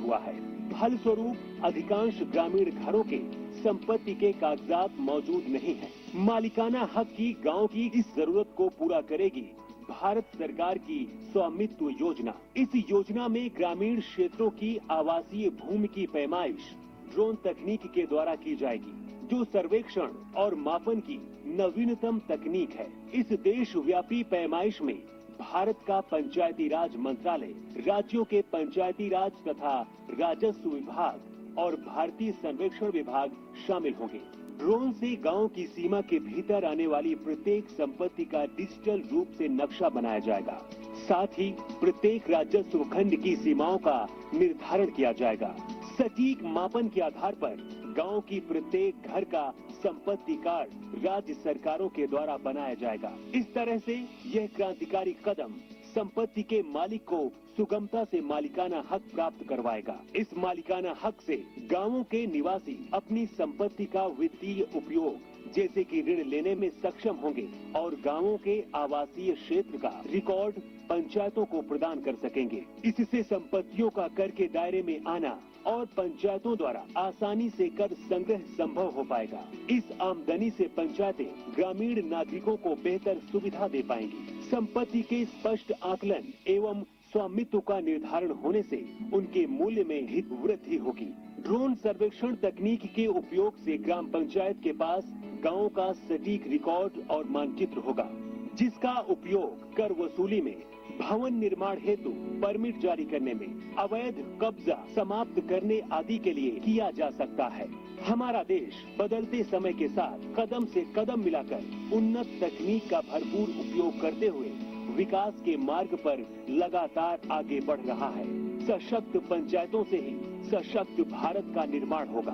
हुआ है। फलस्वरूप अधिकांश ग्रामीण घरों के संपत्ति के कागजात मौजूद नहीं है। मालिकाना हक की गांव की इस जरूरत को पूरा करेगी भारत सरकार की स्वामित्व योजना। इस योजना में ग्रामीण क्षेत्रों की आवासीय भूमि की पैमाइश ड्रोन तकनीक के द्वारा की जाएगी, जो सर्वेक्षण और मापन की नवीनतम तकनीक है। इस देशव्यापी पैमाइश में भारत का पंचायती राज मंत्रालय, राज्यों के पंचायती राज तथा राजस्व विभाग और भारतीय सर्वेक्षण विभाग शामिल होंगे। ड्रोन से गांव की सीमा के भीतर आने वाली प्रत्येक संपत्ति का डिजिटल रूप से नक्शा बनाया जाएगा। साथ ही प्रत्येक राजस्व खंड की सीमाओं का निर्धारण किया जाएगा। सटीक मापन के आधार पर गांव की प्रत्येक घर का संपत्ति कार्ड राज्य सरकारों के द्वारा बनाया जाएगा। इस तरह से यह क्रांतिकारी कदम संपत्ति के मालिक को सुगमता से मालिकाना हक प्राप्त करवाएगा। इस मालिकाना हक से गांवों के निवासी अपनी संपत्ति का वित्तीय उपयोग जैसे कि ऋण लेने में सक्षम होंगे और गांवों के आवासीय क्षेत्र का रिकॉर्ड पंचायतों को प्रदान कर सकेंगे। इससे संपत्तियों का कर के दायरे में आना और पंचायतों द्वारा आसानी से कर संग्रह संभव हो पाएगा। इस आमदनी से पंचायतें ग्रामीण नागरिकों को बेहतर सुविधा दे पाएंगी। संपत्ति के स्पष्ट आकलन एवं स्वामित्व का निर्धारण होने से उनके मूल्य में भी वृद्धि होगी। ड्रोन सर्वेक्षण तकनीक के उपयोग से ग्राम पंचायत के पास गांव का सटीक रिकॉर्ड और मानचित्र होगा, जिसका उपयोग कर वसूली में, भवन निर्माण हेतु परमिट जारी करने में, अवैध कब्जा समाप्त करने आदि के लिए किया जा सकता है। हमारा देश बदलते समय के साथ कदम से कदम मिलाकर उन्नत तकनीक का भरपूर उपयोग करते हुए विकास के मार्ग पर लगातार आगे बढ़ रहा है। सशक्त पंचायतों से ही सशक्त भारत का निर्माण होगा।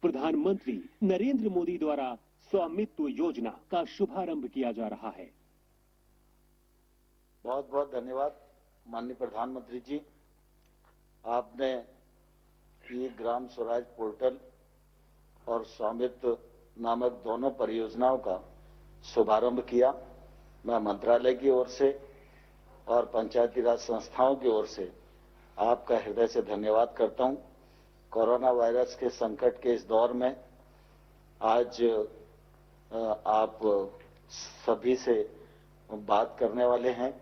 प्रधानमंत्री नरेंद्र मोदी द्वारा स्वामित्व योजना का शुभारंभ किया जा रहा है। बहुत बहुत धन्यवाद माननीय प्रधानमंत्री जी। आपने ये ग्राम स्वराज पोर्टल और स्वामित्व नामक दोनों परियोजनाओं का शुभारंभ किया। मैं मंत्रालय की ओर से और पंचायती राज संस्थाओं की ओर से आपका हृदय से धन्यवाद करता हूं। कोरोना वायरस के संकट के इस दौर में आज आप सभी से बात करने वाले हैं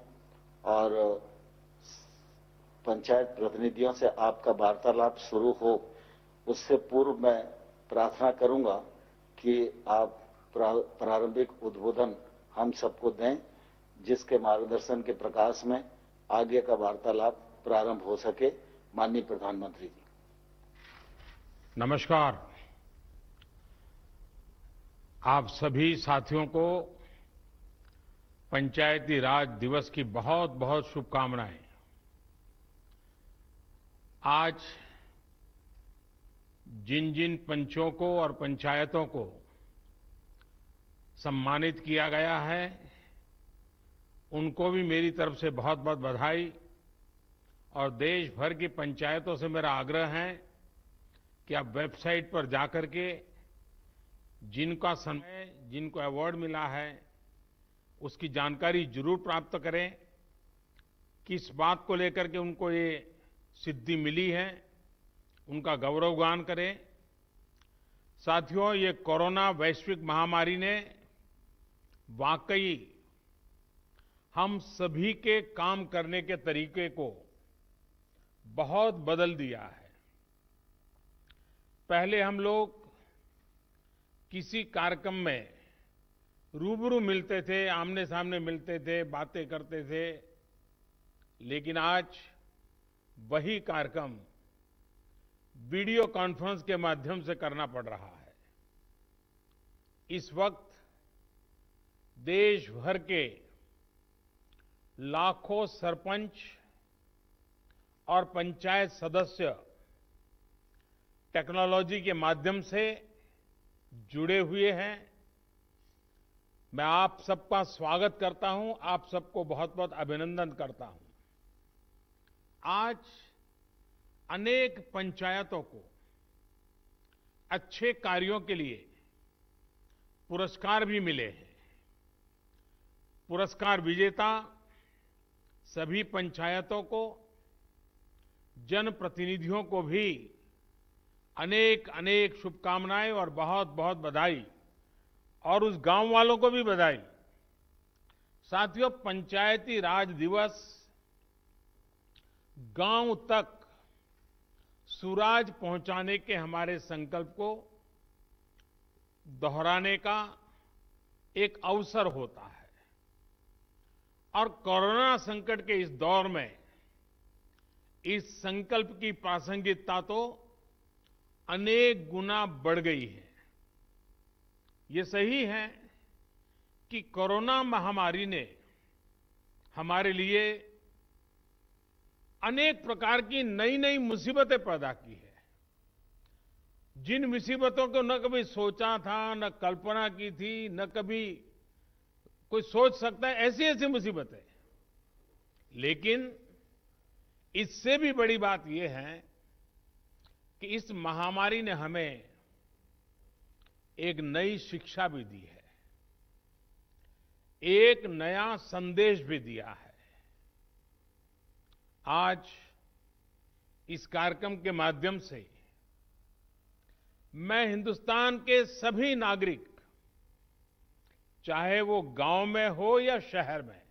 और पंचायत प्रतिनिधियों से आपका वार्तालाप शुरू हो, उससे पूर्व मैं प्रार्थना करूंगा कि आप प्रारंभिक उद्बोधन हम सबको दें, जिसके मार्गदर्शन के प्रकाश में आगे का वार्तालाप प्रारंभ हो सके। माननीय प्रधानमंत्री जी। नमस्कार। आप सभी साथियों को पंचायती राज दिवस की बहुत बहुत शुभकामनाएं। आज जिन जिन पंचों को और पंचायतों को सम्मानित किया गया है, उनको भी मेरी तरफ से बहुत बहुत बधाई। और देश भर की पंचायतों से मेरा आग्रह है कि आप वेबसाइट पर जाकर के जिनका समय, जिनको अवार्ड मिला है, उसकी जानकारी जरूर प्राप्त करें। किस बात को लेकर के उनको ये सिद्धि मिली है, उनका गौरवगान करें। साथियों, ये कोरोना वैश्विक महामारी ने वाकई हम सभी के काम करने के तरीके को बहुत बदल दिया है। पहले हम लोग किसी कार्यक्रम में रूबरू मिलते थे, आमने सामने मिलते थे, बातें करते थे, लेकिन आज वही कार्यक्रम वीडियो कॉन्फ्रेंस के माध्यम से करना पड़ रहा है। इस वक्त देश भर के लाखों सरपंच और पंचायत सदस्य टेक्नोलॉजी के माध्यम से जुड़े हुए हैं। मैं आप सबका स्वागत करता हूं, आप सबको बहुत बहुत अभिनंदन करता हूं। आज अनेक पंचायतों को अच्छे कार्यों के लिए पुरस्कार भी मिले हैं। पुरस्कार विजेता सभी पंचायतों को जनप्रतिनिधियों को भी अनेक अनेक शुभकामनाएं और बहुत बहुत बधाई, और उस गांव वालों को भी बधाई। साथियों, पंचायती राज दिवस गांव तक सुराज पहुंचाने के हमारे संकल्प को दोहराने का एक अवसर होता है। और कोरोना संकट के इस दौर में इस संकल्प की प्रासंगिकता तो अनेक गुना बढ़ गई है। ये सही है कि कोरोना महामारी ने हमारे लिए अनेक प्रकार की नई नई मुसीबतें पैदा की है। जिन मुसीबतों को न कभी सोचा था, न कल्पना की थी, न कभी कोई सोच सकता है, ऐसी ऐसी मुसीबतें। लेकिन इससे भी बड़ी बात यह है कि इस महामारी ने हमें एक नई शिक्षा भी दी है, एक नया संदेश भी दिया है। आज इस कार्यक्रम के माध्यम से मैं हिंदुस्तान के सभी नागरिक, चाहे वो गांव में हो या शहर में,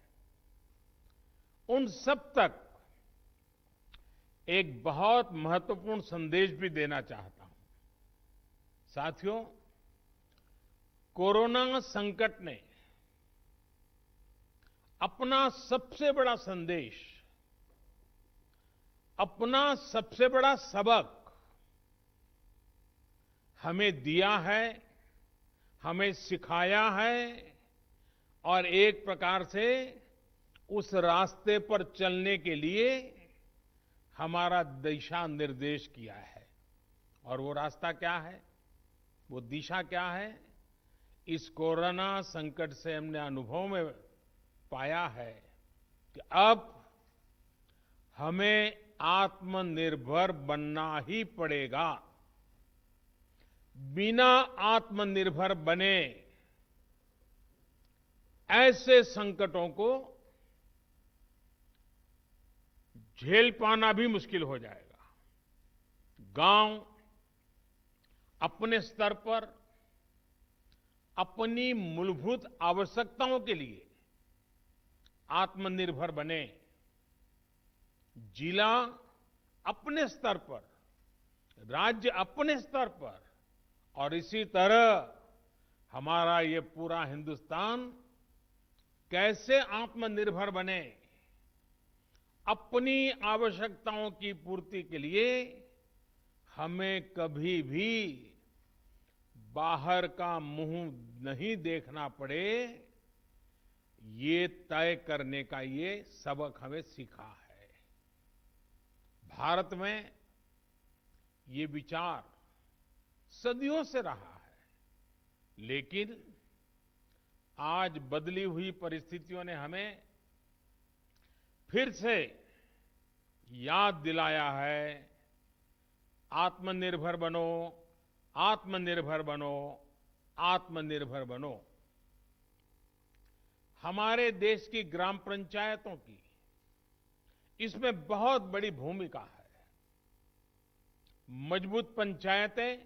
उन सब तक एक बहुत महत्वपूर्ण संदेश भी देना चाहता हूं। साथियों, कोरोना संकट ने अपना सबसे बड़ा संदेश, अपना सबसे बड़ा सबक हमें दिया है, हमें सिखाया है, और एक प्रकार से उस रास्ते पर चलने के लिए हमारा दिशा निर्देश किया है। और वो रास्ता क्या है, वो दिशा क्या है? इस कोरोना संकट से हमने अनुभव में पाया है कि अब हमें आत्मनिर्भर बनना ही पड़ेगा। बिना आत्मनिर्भर बने ऐसे संकटों को झेल पाना भी मुश्किल हो जाएगा। गांव अपने स्तर पर अपनी मूलभूत आवश्यकताओं के लिए आत्मनिर्भर बने, जिला अपने स्तर पर, राज्य अपने स्तर पर, और इसी तरह हमारा ये पूरा हिंदुस्तान कैसे आत्मनिर्भर बने, अपनी आवश्यकताओं की पूर्ति के लिए हमें कभी भी बाहर का मुंह नहीं देखना पड़े, ये तय करने का ये सबक हमें सीखा है। भारत में ये विचार सदियों से रहा है, लेकिन आज बदली हुई परिस्थितियों ने हमें फिर से याद दिलाया है, आत्मनिर्भर बनो, आत्मनिर्भर बनो, आत्मनिर्भर बनो। हमारे देश की ग्राम पंचायतों की इसमें बहुत बड़ी भूमिका है। मजबूत पंचायतें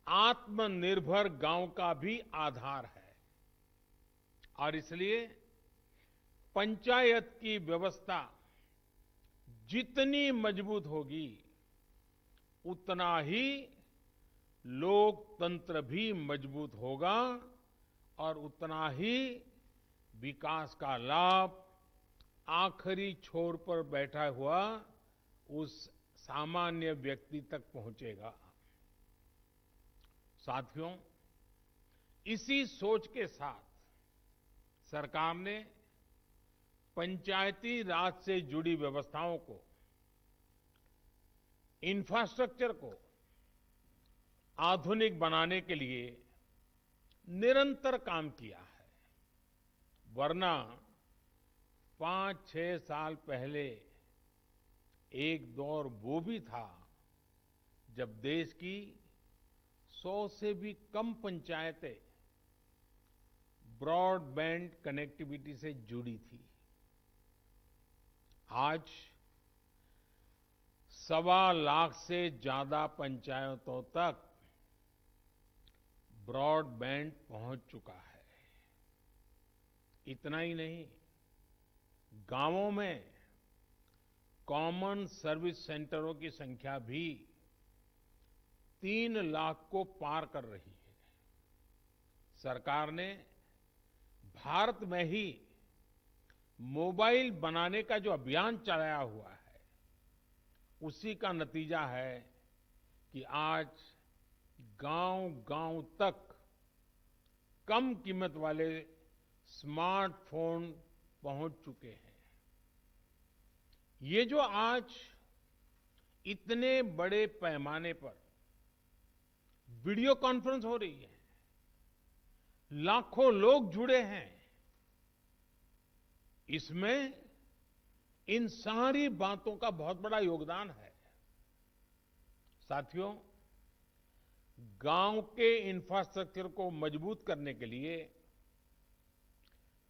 आत्मनिर्भर गांव का भी आधार है, और इसलिए पंचायत की व्यवस्था जितनी मजबूत होगी, उतना ही लोकतंत्र भी मजबूत होगा, और उतना ही विकास का लाभ आखिरी छोर पर बैठा हुआ उस सामान्य व्यक्ति तक पहुंचेगा। साथियों, इसी सोच के साथ सरकार ने पंचायती राज से जुड़ी व्यवस्थाओं को, इंफ्रास्ट्रक्चर को आधुनिक बनाने के लिए निरंतर काम किया है। वरना 5-6 साल पहले एक दौर वो भी था जब देश की 100 से भी कम पंचायतें ब्रॉडबैंड कनेक्टिविटी से जुड़ी थी। आज 1.25 लाख से ज्यादा पंचायतों तक ब्रॉडबैंड पहुंच चुका है। इतना ही नहीं, गांवों में कॉमन सर्विस सेंटरों की संख्या भी 3 लाख को पार कर रही है। सरकार ने भारत में ही मोबाइल बनाने का जो अभियान चलाया हुआ है, उसी का नतीजा है कि आज गांव-गांव तक कम कीमत वाले स्मार्टफोन पहुंच चुके हैं। ये जो आज इतने बड़े पैमाने पर वीडियो कॉन्फ्रेंस हो रही है, लाखों लोग जुड़े हैं, इसमें इन सारी बातों का बहुत बड़ा योगदान है। साथियों, गांव के इंफ्रास्ट्रक्चर को मजबूत करने के लिए,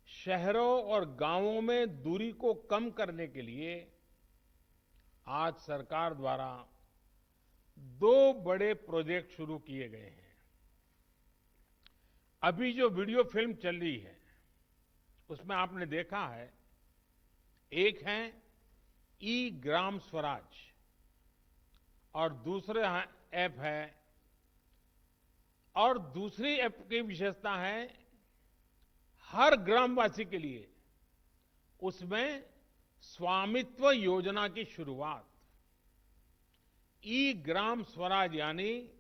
शहरों और गांवों में दूरी को कम करने के लिए आज सरकार द्वारा 2 बड़े प्रोजेक्ट शुरू किए गए हैं। अभी जो वीडियो फिल्म चल रही है, उसमें आपने देखा है, एक है ई ग्राम स्वराज और दूसरा ऐप है, और दूसरी ऐप की विशेषता है हर ग्रामवासी के लिए उसमें स्वामित्व योजना की शुरुआत। ई ग्राम स्वराज यानी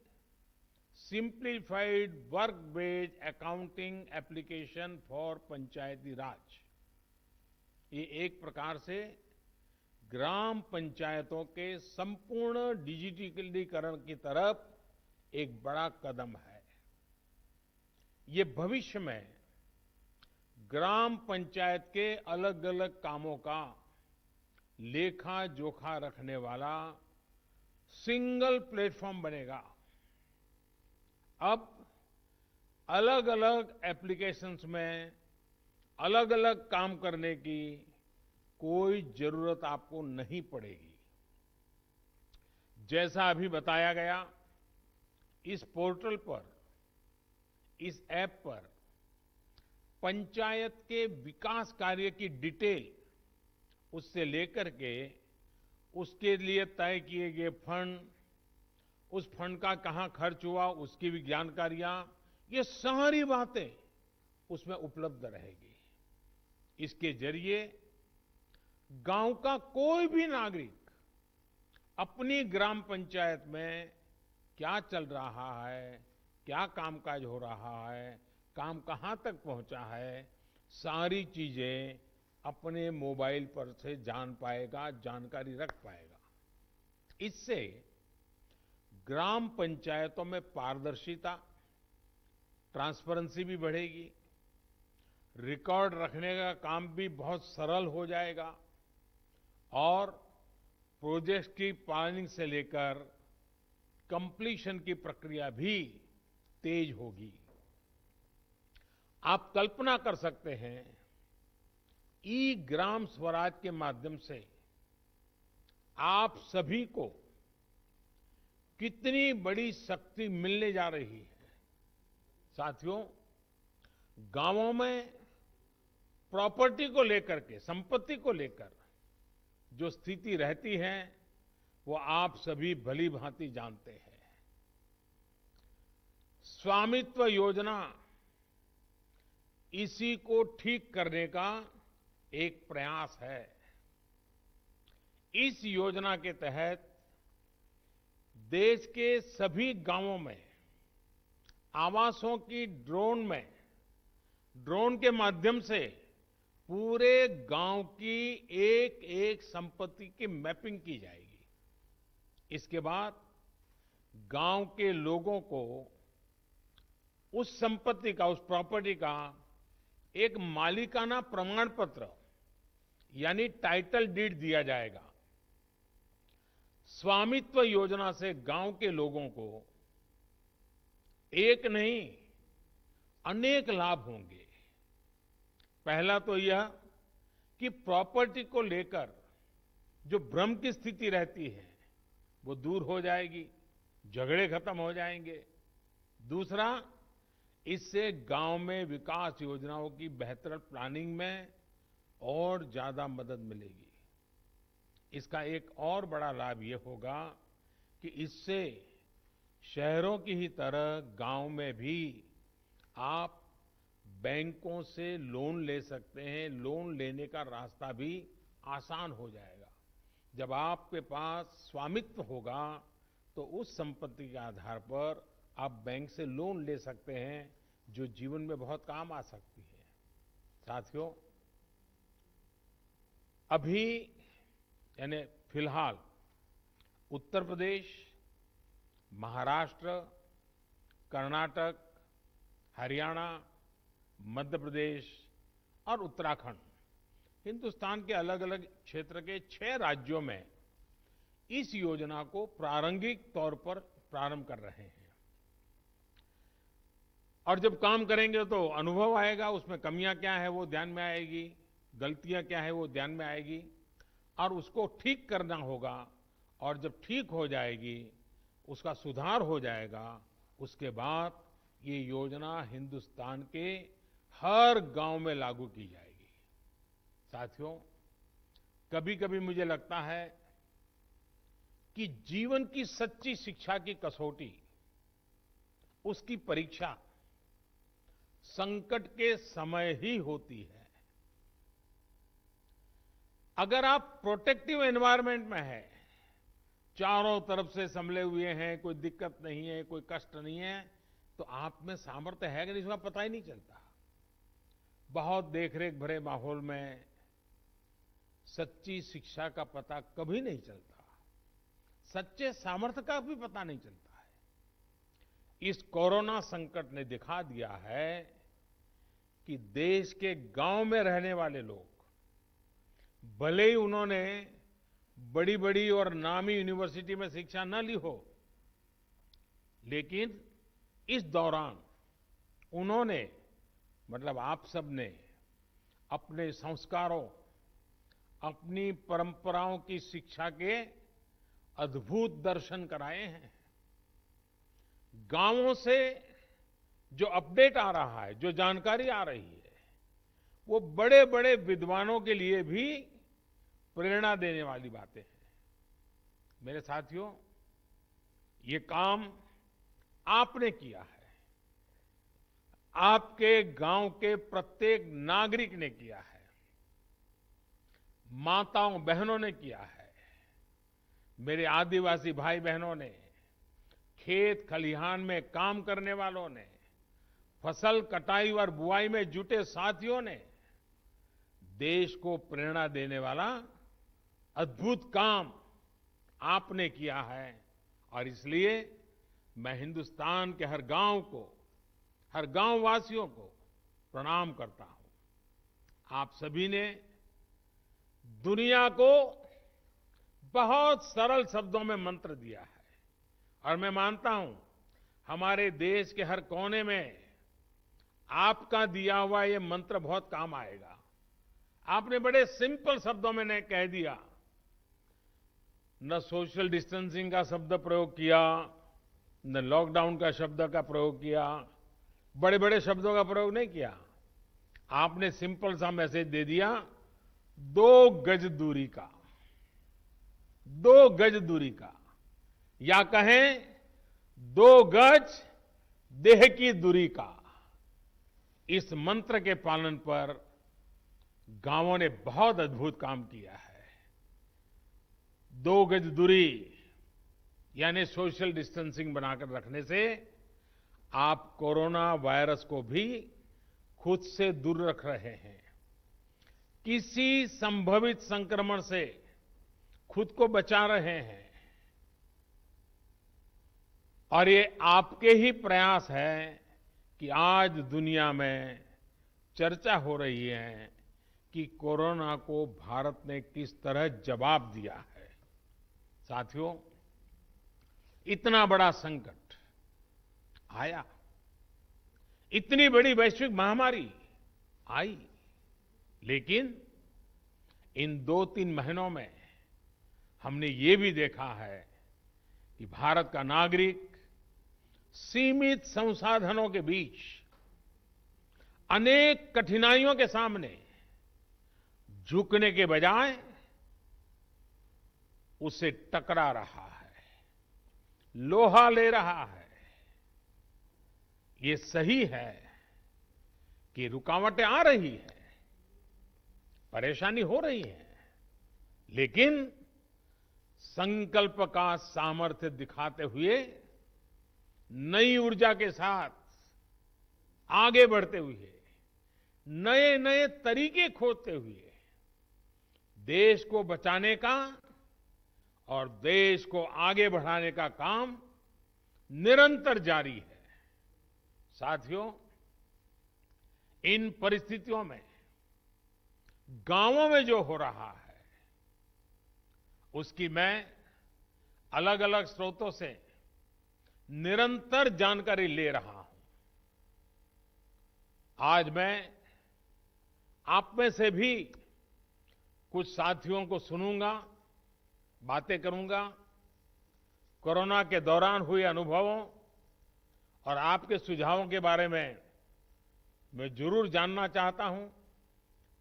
simplified work based accounting application for Panchayati Raj. ये एक प्रकार से ग्राम पंचायतों के संपूर्ण डिजिटलीकरण की तरफ एक बड़ा कदम है। ये भविष्य में ग्राम पंचायत के अलग अलग कामों का लेखा जोखा रखने वाला सिंगल प्लेटफॉर्म बनेगा। अब अलग अलग एप्लीकेशंस में अलग अलग काम करने की कोई जरूरत आपको नहीं पड़ेगी। जैसा अभी बताया गया, इस पोर्टल पर, इस ऐप पर पंचायत के विकास कार्य की डिटेल, उससे लेकर के उसके लिए तय किए गए फंड, उस फंड का कहां खर्च हुआ, उसकी भी जानकारियां, ये सारी बातें उसमें उपलब्ध रहेगी। इसके जरिए गांव का कोई भी नागरिक अपनी ग्राम पंचायत में क्या चल रहा है, क्या कामकाज हो रहा है, काम कहां तक पहुंचा है, सारी चीजें अपने मोबाइल पर से जान पाएगा, जानकारी रख पाएगा। इससे ग्राम पंचायतों में पारदर्शिता, ट्रांसपेरेंसी भी बढ़ेगी, रिकॉर्ड रखने का काम भी बहुत सरल हो जाएगा और प्रोजेक्ट की प्लानिंग से लेकर कंप्लीशन की प्रक्रिया भी तेज होगी। आप कल्पना कर सकते हैं, ई ग्राम स्वराज के माध्यम से आप सभी को कितनी बड़ी शक्ति मिलने जा रही है। साथियों, गांवों में प्रॉपर्टी को लेकर के, संपत्ति को लेकर जो स्थिति रहती है, वो आप सभी भली भांति जानते हैं। स्वामित्व योजना इसी को ठीक करने का एक प्रयास है। इस योजना के तहत देश के सभी गांवों में आवासों की ड्रोन के माध्यम से पूरे गांव की एक एक संपत्ति की मैपिंग की जाएगी। इसके बाद गांव के लोगों को उस संपत्ति का, उस प्रॉपर्टी का एक मालिकाना प्रमाण पत्र यानी टाइटल डीड दिया जाएगा। स्वामित्व योजना से गांव के लोगों को एक नहीं, अनेक लाभ होंगे। पहला तो यह कि प्रॉपर्टी को लेकर जो भ्रम की स्थिति रहती है, वो दूर हो जाएगी, झगड़े खत्म हो जाएंगे। दूसरा, इससे गांव में विकास योजनाओं की बेहतर प्लानिंग में और ज्यादा मदद मिलेगी। इसका एक और बड़ा लाभ ये होगा कि इससे शहरों की ही तरह गांव में भी आप बैंकों से लोन ले सकते हैं। लोन लेने का रास्ता भी आसान हो जाएगा। जब आपके पास स्वामित्व होगा तो उस संपत्ति के आधार पर आप बैंक से लोन ले सकते हैं, जो जीवन में बहुत काम आ सकती है। साथियों, अभी यानी फिलहाल उत्तर प्रदेश, महाराष्ट्र, कर्नाटक, हरियाणा, मध्य प्रदेश और उत्तराखंड, हिंदुस्तान के अलग अलग क्षेत्र के 6 राज्यों में इस योजना को प्रारंभिक तौर पर प्रारंभ कर रहे हैं। और जब काम करेंगे तो अनुभव आएगा, उसमें कमियां क्या है वो ध्यान में आएगी, गलतियां क्या है वो ध्यान में आएगी, और उसको ठीक करना होगा। और जब ठीक हो जाएगी, उसका सुधार हो जाएगा, उसके बाद ये योजना हिंदुस्तान के हर गांव में लागू की जाएगी। साथियों, कभी कभी मुझे लगता है कि जीवन की सच्ची शिक्षा की कसौटी, उसकी परीक्षा संकट के समय ही होती है। अगर आप प्रोटेक्टिव एनवायरनमेंट में हैं, चारों तरफ से संभले हुए हैं, कोई दिक्कत नहीं है, कोई कष्ट नहीं है, तो आप में सामर्थ्य है कि नहीं, इसका पता ही नहीं चलता। बहुत देखरेख भरे माहौल में सच्ची शिक्षा का पता कभी नहीं चलता, सच्चे सामर्थ्य का भी पता नहीं चलता है। इस कोरोना संकट ने दिखा दिया है कि देश के गांव में रहने वाले लोग, भले ही उन्होंने बड़ी बड़ी और नामी यूनिवर्सिटी में शिक्षा न ली हो, लेकिन इस दौरान उन्होंने, मतलब आप सबने, अपने संस्कारों, अपनी परंपराओं की शिक्षा के अद्भुत दर्शन कराए हैं। गांवों से जो अपडेट आ रहा है, जो जानकारी आ रही है, वो बड़े बड़े विद्वानों के लिए भी प्रेरणा देने वाली बातें हैं। मेरे साथियों, ये काम आपने किया है, आपके गांव के प्रत्येक नागरिक ने किया है, माताओं बहनों ने किया है, मेरे आदिवासी भाई बहनों ने, खेत खलिहान में काम करने वालों ने, फसल कटाई और बुआई में जुटे साथियों ने देश को प्रेरणा देने वाला अद्भुत काम आपने किया है। और इसलिए मैं हिंदुस्तान के हर गांव को, हर गांव वासियों को प्रणाम करता हूं। आप सभी ने दुनिया को बहुत सरल शब्दों में मंत्र दिया है, और मैं मानता हूं हमारे देश के हर कोने में आपका दिया हुआ ये मंत्र बहुत काम आएगा। आपने बड़े सिंपल शब्दों में ने कह दिया, न सोशल डिस्टेंसिंग का शब्द प्रयोग किया, न लॉकडाउन का शब्द का प्रयोग किया, बड़े बड़े शब्दों का प्रयोग नहीं किया। आपने सिंपल सा मैसेज दे दिया, 2 गज दूरी का, 2 गज दूरी का, या कहें 2 गज देह की दूरी का। इस मंत्र के पालन पर गांवों ने बहुत अद्भुत काम किया है। 2 गज दूरी यानी सोशल डिस्टेंसिंग बनाकर रखने से आप कोरोना वायरस को भी खुद से दूर रख रहे हैं, किसी संभवित संक्रमण से खुद को बचा रहे हैं। और ये आपके ही प्रयास है कि आज दुनिया में चर्चा हो रही है कि कोरोना को भारत ने किस तरह जवाब दिया है। साथियों, इतना बड़ा संकट आया, इतनी बड़ी वैश्विक महामारी आई, लेकिन इन 2-3 महीनों में हमने ये भी देखा है कि भारत का नागरिक सीमित संसाधनों के बीच अनेक कठिनाइयों के सामने झुकने के बजाय उससे टकरा रहा है, लोहा ले रहा है। ये सही है कि रुकावटें आ रही है, परेशानी हो रही है, लेकिन संकल्प का सामर्थ्य दिखाते हुए नई ऊर्जा के साथ आगे बढ़ते हुए नए नए तरीके खोजते हुए देश को बचाने का और देश को आगे बढ़ाने का काम निरंतर जारी है। साथियों, इन परिस्थितियों में गांवों में जो हो रहा है उसकी मैं अलग अलग स्रोतों से निरंतर जानकारी ले रहा हूं। आज मैं आप में से भी कुछ साथियों को सुनूंगा, बातें करूंगा, कोरोना के दौरान हुए अनुभवों और आपके सुझावों के बारे में मैं जरूर जानना चाहता हूं।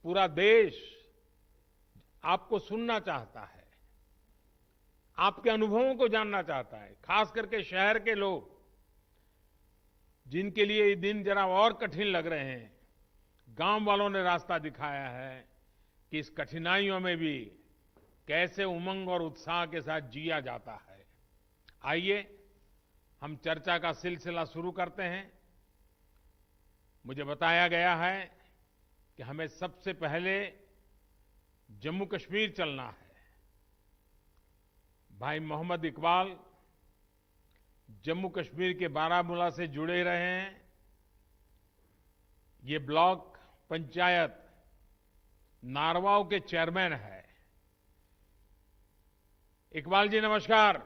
पूरा देश आपको सुनना चाहता है, आपके अनुभवों को जानना चाहता है, खास करके शहर के लोग जिनके लिए ये दिन जरा और कठिन लग रहे हैं। गांव वालों ने रास्ता दिखाया है कि इस कठिनाइयों में भी कैसे उमंग और उत्साह के साथ जिया जाता है। आइए हम चर्चा का सिलसिला शुरू करते हैं। मुझे बताया गया है कि हमें सबसे पहले जम्मू कश्मीर चलना है। भाई मोहम्मद इकबाल जम्मू कश्मीर के बारामूला से जुड़े रहे हैं। ये ब्लॉक पंचायत नारवाव के चेयरमैन है। इकबाल जी नमस्कार।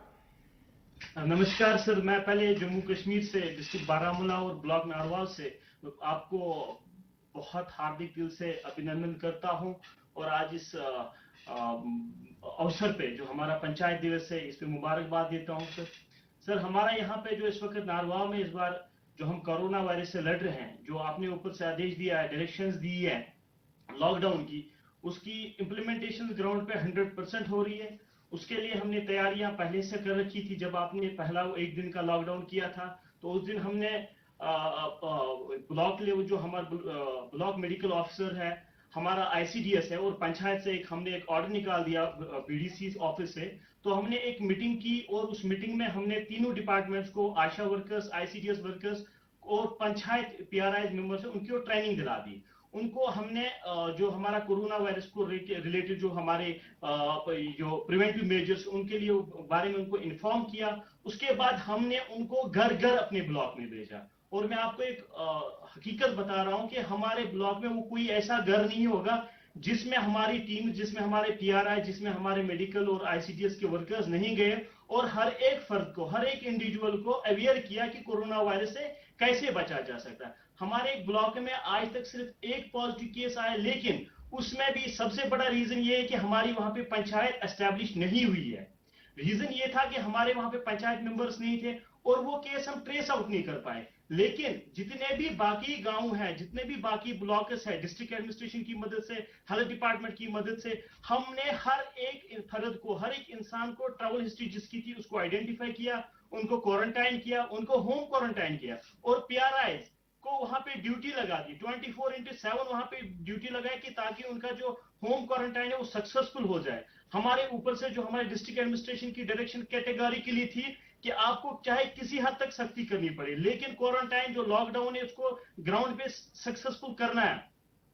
नमस्कार सर, मैं पहले जम्मू कश्मीर से डिस्ट्रिक्ट बारामूला और ब्लॉक नारवाल से आपको बहुत हार्दिक दिल से अभिनंदन करता हूं और आज इस अवसर पे जो हमारा पंचायत दिवस है इस पे मुबारकबाद देता हूं सर। हमारा यहाँ पे जो इस वक्त नारवाल में इस बार जो हम कोरोना वायरस से लड़ रहे हैं, जो आपने ऊपर से आदेश दिया है, डायरेक्शंस दी है लॉकडाउन की, उसकी इम्प्लीमेंटेशन ग्राउंड पे 100% हो रही है। उसके लिए हमने तैयारियां पहले से कर रखी थी। जब आपने पहला एक दिन का लॉकडाउन किया था तो उस दिन हमने ब्लॉक लेवल जो हमारा ब्लॉक मेडिकल ऑफिसर है, हमारा आईसीडीएस है और पंचायत से हमने एक ऑर्डर निकाल दिया बीडीसी ऑफिस से। तो हमने एक मीटिंग की और उस मीटिंग में हमने तीनों डिपार्टमेंट्स को, आशा वर्कर्स, आईसीडीएस वर्कर्स और पंचायत पीआरआई मेंबर्स है, उनकी ट्रेनिंग दिला दी। उनको हमने जो हमारा कोरोना वायरस को रिलेटेड जो हमारे जो प्रिवेंटिव मेजर्स उनके लिए बारे में उनको इन्फॉर्म किया। उसके बाद हमने उनको घर घर अपने ब्लॉक में भेजा। और मैं आपको एक हकीकत बता रहा हूं कि हमारे ब्लॉक में वो कोई ऐसा घर नहीं होगा जिसमें हमारी टीम, जिसमें हमारे पीआरआई, जिसमें हमारे मेडिकल और आईसीडीएस के वर्कर्स नहीं गए और हर एक फर्द को, हर एक इंडिविजुअल को अवेयर किया कि कोरोना वायरस से कैसे बचा जा सकता है। हमारे एक ब्लॉक में आज तक सिर्फ एक पॉजिटिव केस आया, लेकिन उसमें भी सबसे बड़ा रीजन ये है कि हमारी वहां पे पंचायत एस्टैब्लिश नहीं हुई है। रीजन ये था कि हमारे वहां पे पंचायत मेंबर्स नहीं थे और वो केस हम ट्रेस आउट नहीं कर पाए। लेकिन जितने भी बाकी गांव हैं, जितने भी बाकी ब्लॉक्स है, डिस्ट्रिक्ट एडमिनिस्ट्रेशन की मदद से, हेल्थ डिपार्टमेंट की मदद से हमने हर एक फर्द को, हर एक इंसान को ट्रैवल हिस्ट्री जिसकी थी उसको आइडेंटिफाई किया, उनको क्वारंटाइन किया, उनको होम क्वारंटाइन किया और पीआरआई को वहां पे ड्यूटी लगा दी। 24/7 वहां पे ड्यूटी लगाई कि ताकि उनका जो होम क्वारंटाइन है वो सक्सेसफुल हो जाए। हमारे ऊपर से जो हमारे डिस्ट्रिक्ट एडमिनिस्ट्रेशन की डायरेक्शन कैटेगरिकली थी कि आपको चाहे किसी हद तक सख्ती करनी पड़े, लेकिन क्वारंटाइन जो लॉकडाउन है उसको ग्राउंड पे सक्सेसफुल करना है।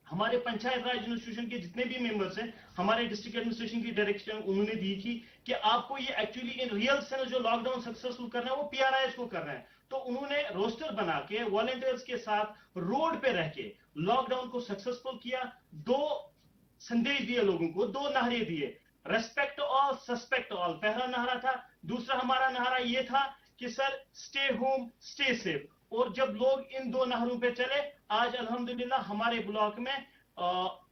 हमारे पंचायत राज एडमिनिस्ट्रेशन के जितने भी मेंबर्स हैं, हमारे डिस्ट्रिक्ट एडमिनिस्ट्रेशन की डायरेक्शन उन्होंने दी थी कि आपको ये एक्चुअली इन रियल सेंस जो लॉकडाउन सक्सेसफुल करना है वो पीआरआई को करना है। तो उन्होंने रोस्टर बना के वॉलंटियर्स के साथ रोड पे रह के लॉकडाउन को सक्सेसफुल किया। 2 संदेश दिए लोगों को, 2 नारे दिए, रेस्पेक्ट ऑल, सस्पेक्ट ऑल, पहला नारा था। दूसरा हमारा नारा ये था कि sir stay home stay safe. और जब लोग इन 2 नारों पे चले, आज अल्हम्दुलिल्लाह हमारे ब्लॉक में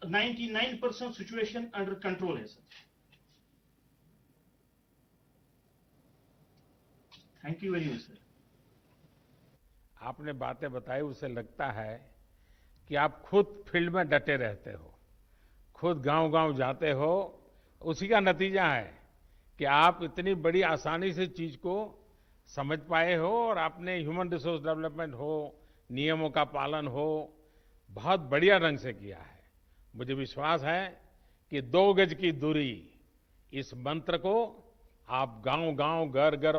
99% सिचुएशन अंडर कंट्रोल है sir. Thank you very much sir. आपने बातें बताई उससे लगता है कि आप खुद फील्ड में डटे रहते हो, खुद गांव-गांव जाते हो। उसी का नतीजा है कि आप इतनी बड़ी आसानी से चीज को समझ पाए हो और आपने ह्यूमन रिसोर्स डेवलपमेंट हो, नियमों का पालन हो, बहुत बढ़िया ढंग से किया है। मुझे विश्वास है कि 2 गज की दूरी इस मंत्र को आप गांव-गांव, घर-घर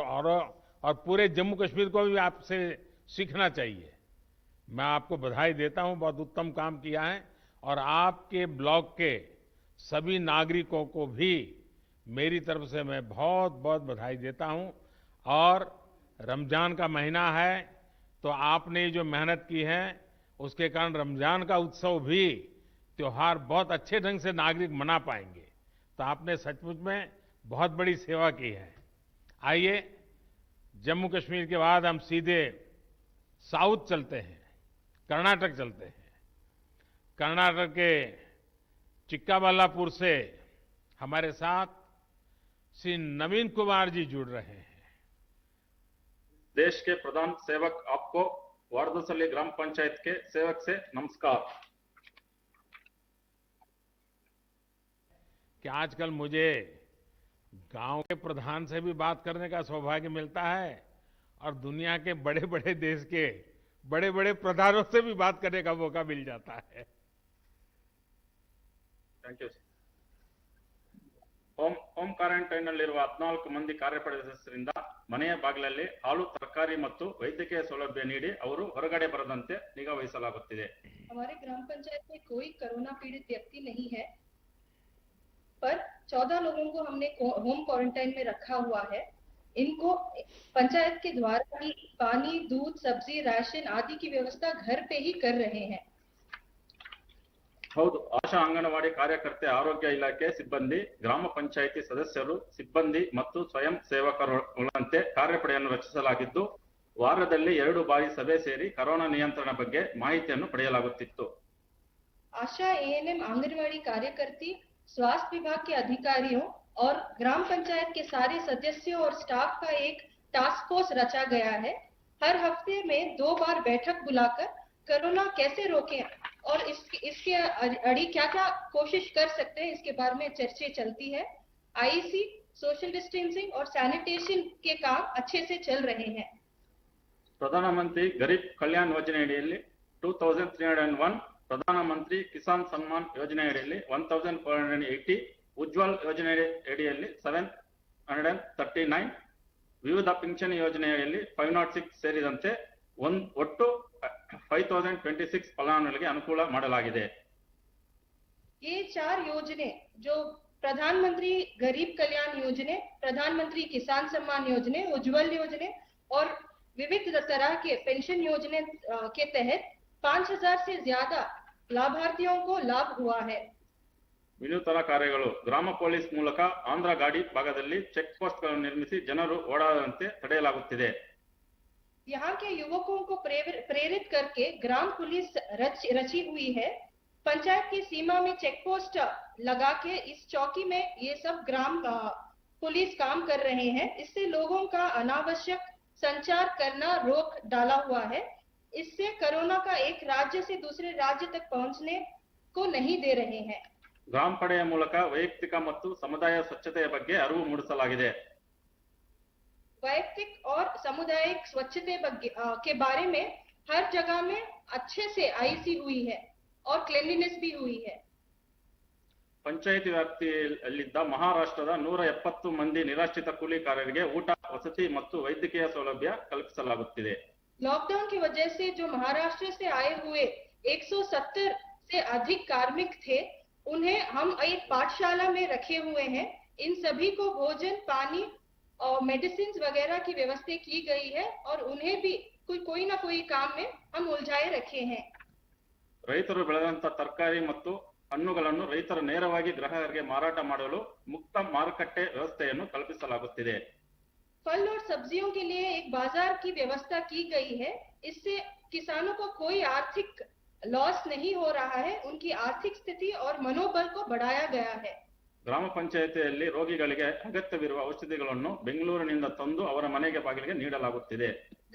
और पूरे जम्मू कश्मीर को भी आपसे सीखना चाहिए। मैं आपको बधाई देता हूं, बहुत उत्तम काम किया है और आपके ब्लॉक के सभी नागरिकों को भी मेरी तरफ से मैं बहुत बहुत बधाई देता हूं। और रमजान का महीना है तो आपने जो मेहनत की है उसके कारण रमजान का उत्सव भी, त्योहार बहुत अच्छे ढंग से नागरिक मना पाएंगे। तो आपने सचमुच में बहुत बड़ी सेवा की है। आइए जम्मू कश्मीर के बाद हम सीधे साउथ चलते हैं, कर्नाटक चलते हैं। कर्नाटक के चिक्काबल्लापुर से हमारे साथ श्री नवीन कुमार जी जुड़ रहे हैं। देश के प्रधान सेवक आपको वारदसल्ली ग्राम पंचायत के सेवक से नमस्कार। कि आजकल मुझे गांव के प्रधान से भी बात करने का सौभाग्य मिलता है और दुनिया के बड़े बड़े देश के बड़े बड़े प्रधानों से भी बात करने का मौका मिल जाता है। ಥ್ಯಾಂಕ್ ಯು ಹೋಮ್ ಕ್ವಾರಂಟೈನ್ ನಲ್ಲಿರುವ 14 ಮಂದಿ ಕಾರ್ಯಪಡೆ ಸದಸ್ಯರಿಂದ ಮನೆಯ ಬಾಗಿಲಲ್ಲಿ ಹಾಲು, ತರಕಾರಿ ಮತ್ತು ವೈದ್ಯಕೀಯ ಸೌಲಭ್ಯ ನೀಡಿ ಅವರು ಹೊರಗಡೆ ಬರದಂತೆ ನಿಗಾ ವಹಿಸಲಾಗುತ್ತಿದೆ। हमारे ग्राम पंचायत में कोई कोरोना पीड़ित व्यक्ति नहीं है, पर 14 लोगों को हमने होम क्वारंटाइन में रखा हुआ है। इनको पंचायत के द्वारा ही पानी, दूध, सब्जी, राशन आदि की व्यवस्था घर पे ही कर रहे हैं। ಹೌದು, ಆಶಾ ಅಂಗನವಾಡಿ ಕಾರ್ಯಕರ್ತೆ, ಆರೋಗ್ಯ ಇಲಾಖೆ ಸಿಬ್ಬಂದಿ, ಗ್ರಾಮ ಪಂಚಾಯಿತಿ ಸದಸ್ಯರು, ಸಿಬ್ಬಂದಿ ಮತ್ತು ಸ್ವಯಂ ಸೇವಕರುಗಳಂತೆ ಕಾರ್ಯಪಡೆಯನ್ನು ರಚಿಸಲಾಗಿದ್ದು ವಾರದಲ್ಲಿ 2 ಬಾರಿ ಸಭೆ ಸೇರಿ ಕೊರೋನಾ ನಿಯಂತ್ರಣ ಬಗ್ಗೆ ಮಾಹಿತಿಯನ್ನು ಪಡೆಯಲಾಗುತ್ತಿತ್ತು। आशा एएनएम आंगनवाड़ी कार्यकर्ती, स्वास्थ्य विभाग के अधिकारियों और ग्राम पंचायत के सारे सदस्यों और स्टाफ का एक टास्क फोर्स रचा गया है। हर हफ्ते में 2 बार बैठक बुलाकर कोरोना कैसे रोकें और इसके अड़ी क्या क्या कोशिश कर सकते हैं इसके बारे में चर्चा चलती है। आईसी, सोशल डिस्टेंसिंग और सैनिटेशन के काम अच्छे से चल रहे हैं। ಪ್ರಧಾನಮಂತ್ರಿ ಗರೀಬ್ ಕಲ್ಯಾಣ್ ಯೋಜನೆ ಅಡಿಯಲ್ಲಿ 2301, ಪ್ರಧಾನಮಂತ್ರಿ ಕಿಸಾನ್ ಸನ್ಮಾನ್ ಯೋಜನೆ ಅಡಿಯಲ್ಲಿ 1480, ಉಜ್ವಲ್ ಯೋಜನೆ ಅಡಿಯಲ್ಲಿ 739, ವಿವಿಧ ಪಿಂಚಣಿ ಯೋಜನೆ ಅಡಿಯಲ್ಲಿ 506 ಸೇರಿದಂತೆ ಒಟ್ಟು 5026 ಫಲಾನುಭವಿಗಳಿಗೆ ಅನುಕೂಲ ಮಾಡಲಾಗಿದೆ। ये 4 योजने जो प्रधानमंत्री गरीब कल्याण योजने, प्रधानमंत्री किसान सम्मान योजने, उज्जवल योजने और विविध तरह के पेंशन योजने के तहत 5000 से ज्यादा लाभार्थियों को लाभ हुआ है। ವಿನೂತನ ಕಾರ್ಯಗಳು ಗ್ರಾಮ ಪೊಲೀಸ್ ಮೂಲಕ ಆಂಧ್ರ ಗಾಡಿ ಭಾಗದಲ್ಲಿ ಚೆಕ್ ಪೋಸ್ಟ್ ಗಳನ್ನು ನಿರ್ಮಿಸಿ ಜನರು ಓಡಾಡದಂತೆ ತಡೆಯಲಾಗುತ್ತಿದೆ। यहाँ के युवकों को प्रेरित करके ग्राम पुलिस रची हुई है। पंचायत की सीमा में चेक पोस्ट लगा के इस चौकी में ये सब ग्राम पुलिस काम कर रहे हैं। इससे लोगों का अनावश्यक संचार करना रोक डाला हुआ है। इससे कोरोना का एक राज्य से दूसरे राज्य तक पहुंचने को नहीं दे रहे हैं। ಗ್ರಾಮ ಪಡೆಯ ಮೂಲಕ ವೈಯಕ್ತಿಕ ಮತ್ತು ಸಮುದಾಯ ಸ್ವಚ್ಛತೆಯ ಬಗ್ಗೆ ಅರಿವು ಮೂಡಿಸಲಾಗಿದೆ। वैयक्तिक और सामुदायिक स्वच्छता के बारे में हर जगह में अच्छे से आईसी हुई है और क्लीनलीनेस भी हुई है। ಪಂಚಾಯಿತಿ ವ್ಯಾಪ್ತಿಯಲ್ಲಿದ್ದ ಮಹಾರಾಷ್ಟ್ರದ 170 ಮಂದಿ ನಿರಾಶ್ರಿತ ಕೂಲಿಕಾರರಿಗೆ ಊಟ, ವಸತಿ ಮತ್ತು ವೈದ್ಯಕೀಯ ಸೌಲಭ್ಯ ಕಲ್ಪಿಸಲಾಗುತ್ತಿದೆ। लॉकडाउन की वजह से जो महाराष्ट्र से आए हुए 170 से अधिक कार्मिक थे, उन्हें हम एक पाठशाला में रखे हुए हैं। इन सभी को भोजन, पानी और मेडिसिन वगैरह की व्यवस्था की गई है और उन्हें भी कोई ना कोई काम में हम उलझाए रखे हैं। ರೈತರು ಬೆಳೆದಂತ ತರಕಾರಿ ಮತ್ತು ಹಣ್ಣುಗಳನ್ನು ರೈತರು ನೇರವಾಗಿ ಗ್ರಾಹಕರಿಗೆ ಮಾರಾಟ ಮಾಡಲು ಮುಕ್ತ ಮಾರುಕಟ್ಟೆ ವ್ಯವಸ್ಥೆಯನ್ನು ಕಲ್ಪಿಸಲಾಗುತ್ತಿದೆ। फल और सब्जियों के लिए एक बाजार की व्यवस्था की गई है। इससे किसानों को कोई आर्थिक लॉस नहीं हो रहा है, उनकी आर्थिक स्थिति और मनोबल को बढ़ाया गया है। ಗ್ರಾಮ ಪಂಚಾಯಿತಿಯಲ್ಲಿ ರೋಗಿಗಳಿಗೆ ಅಗತ್ಯವಿರುವ ಔಷಧಿಗಳನ್ನು ಬೆಂಗಳೂರಿನಿಂದ ತಂದು ಅವರ ಮನೆಗೆ ಬಾಗಿಲಿಗೆ ನೀಡಲಾಗುತ್ತಿದೆ.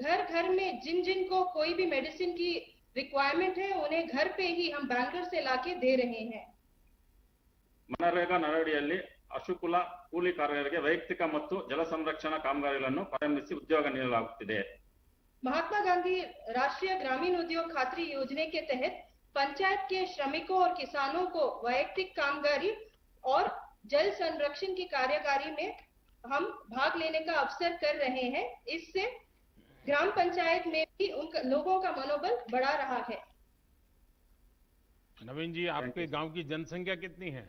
घर घर में जिन जिन को कोई भी मेडिसिन की रिक्वायरमेंट है उन्हें घर पे ही हम बैंगलोर से लाके दे रहे हैं. ಮನರೇಗಾ ನರಡಿಯಲ್ಲಿ ಅಶುಕುಲ ಕೂಲಿಕಾರರಿಗೆ ವೈಯಕ್ತಿಕ ಮತ್ತು ಜಲ ಸಂರಕ್ಷಣಾ ಕಾಮಗಾರಿಗಳನ್ನು ಪ್ರಾರಂಭಿಸಿ ಉದ್ಯೋಗ ನೀಡಲಾಗುತ್ತಿದೆ. महात्मा गांधी राष्ट्रीय ग्रामीण उद्योग खातरी योजना के तहत पंचायत के श्रमिकों और किसानों को वैयक्तिक कामगारी और जल संरक्षण की कार्यकारी में हम भाग लेने का अवसर कर रहे हैं. इससे ग्राम पंचायत में भी उन लोगों का मनोबल बढ़ा रहा है. नवीन जी, आपके गांव की जनसंख्या कितनी है?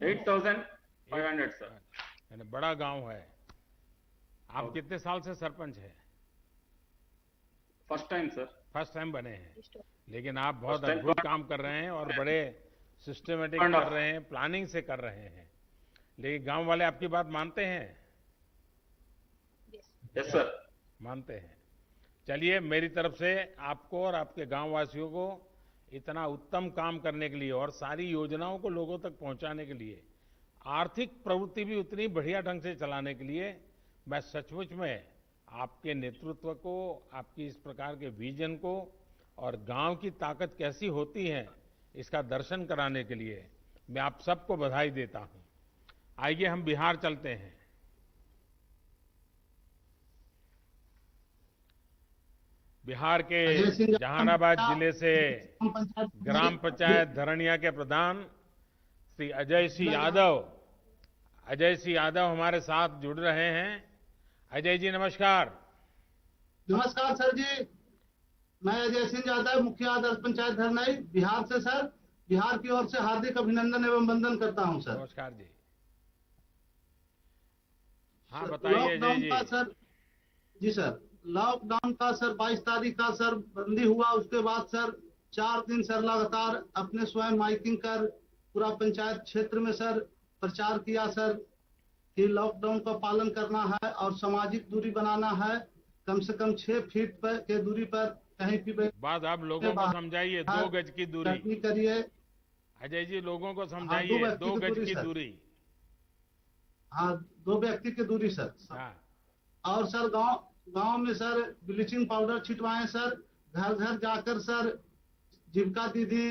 8,500 सर. यानी बड़ा गांव है. आप कितने साल से सरपंच है? First time sir. First time बने हैं, लेकिन आप बहुत First time. अद्भुत काम कर रहे हैं और बड़े सिस्टमेटिक And कर रहे हैं, प्लानिंग से कर रहे हैं. लेकिन गांव वाले आपकी बात मानते हैं? Yes sir. मानते हैं. चलिए, मेरी तरफ से आपको और आपके गांव वासियों को इतना उत्तम काम करने के लिए और सारी योजनाओं को लोगों तक पहुंचाने के लिए, आर्थिक प्रवृत्ति भी उतनी बढ़िया ढंग से चलाने के लिए मैं सचमुच में आपके नेतृत्व को, आपकी इस प्रकार के विजन को और गांव की ताकत कैसी होती है इसका दर्शन कराने के लिए मैं आप सबको बधाई देता हूं. आइए हम बिहार चलते हैं. बिहार के जहानाबाद जिले से ग्राम पंचायत धरनिया के प्रधान श्री अजय सिंह यादव हमारे साथ जुड़ रहे हैं. अजय जी नमस्कार. नमस्कार सर जी, मैं अजय सिंह यादव, मुखिया आदर्श पंचायत धरनाई बिहार से सर, बिहार की ओर से हार्दिक अभिनंदन एवं वंदन करता हूं सर. नमस्कार जी. हाँ बताइए अजय लॉकडाउन जी. का सर जी सर, लॉकडाउन का सर 22 तारीख का सर बंदी हुआ. उसके बाद सर 4 दिन सर लगातार अपने स्वयं माइकिंग कर पूरा पंचायत क्षेत्र में सर प्रचार किया सर कि लॉकडाउन का पालन करना है और सामाजिक दूरी बनाना है. कम से कम 6 फीट पर के दूरी पर कहीं भी बात आप लोगों को समझाइए. 2 गज की दूरी. नहीं करिए. अजय जी लोगों को हाँ, समझाइए. 2 गज की सर. दूरी. हाँ, 2 व्यक्ति की दूरी सर. हाँ. और सर गांव में सर ब्लीचिंग पाउडर छिटवाएं सर. घर घर जाकर सर जीविका दीदी,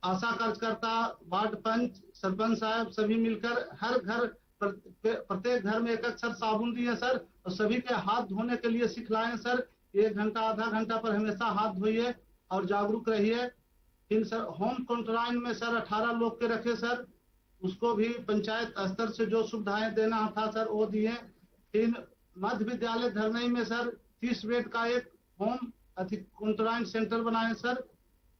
आशा कार्यकर्ता, वार्ड पंच, सरपंच साहब सभी मिलकर हर घर प्रत्येक घर में एक सर साबुन दिए सर और सभी के हाथ धोने के लिए सिखलाएं सर. 1 घंटा आधा घंटा पर हमेशा हाथ धोइए और जागरूक रहिए. फिर सर होम क्वारंटाइन में सर 18 लोग के रखे सर, उसको भी पंचायत स्तर से जो सुविधाएं देना था सर वो दिए. फिर मध्य विद्यालय धरनई में सर 30 बेड का एक होम क्वारंटाइन सेंटर बनाए सर.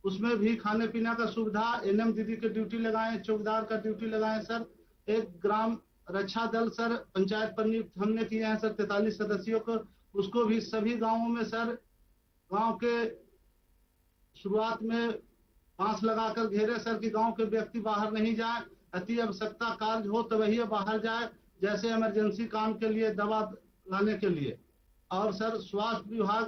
उसमें भी खाने पीने का सुविधा, एनएम दीदी के ड्यूटी लगाए, चौकीदार का ड्यूटी लगाए सर. एक ग्राम रक्षा दल सर पंचायत पर नियुक्त हमने किए हैं सर 43 सदस्यों को. उसको भी सभी गांवों में सर गांव के शुरुआत में बांस लगाकर घेरे सर कि गांव के व्यक्ति बाहर नहीं जाए. अति आवश्यकता कार्य हो तो वही बाहर जाए, जैसे इमरजेंसी काम के लिए, दवा लाने के लिए. और सर स्वास्थ्य विभाग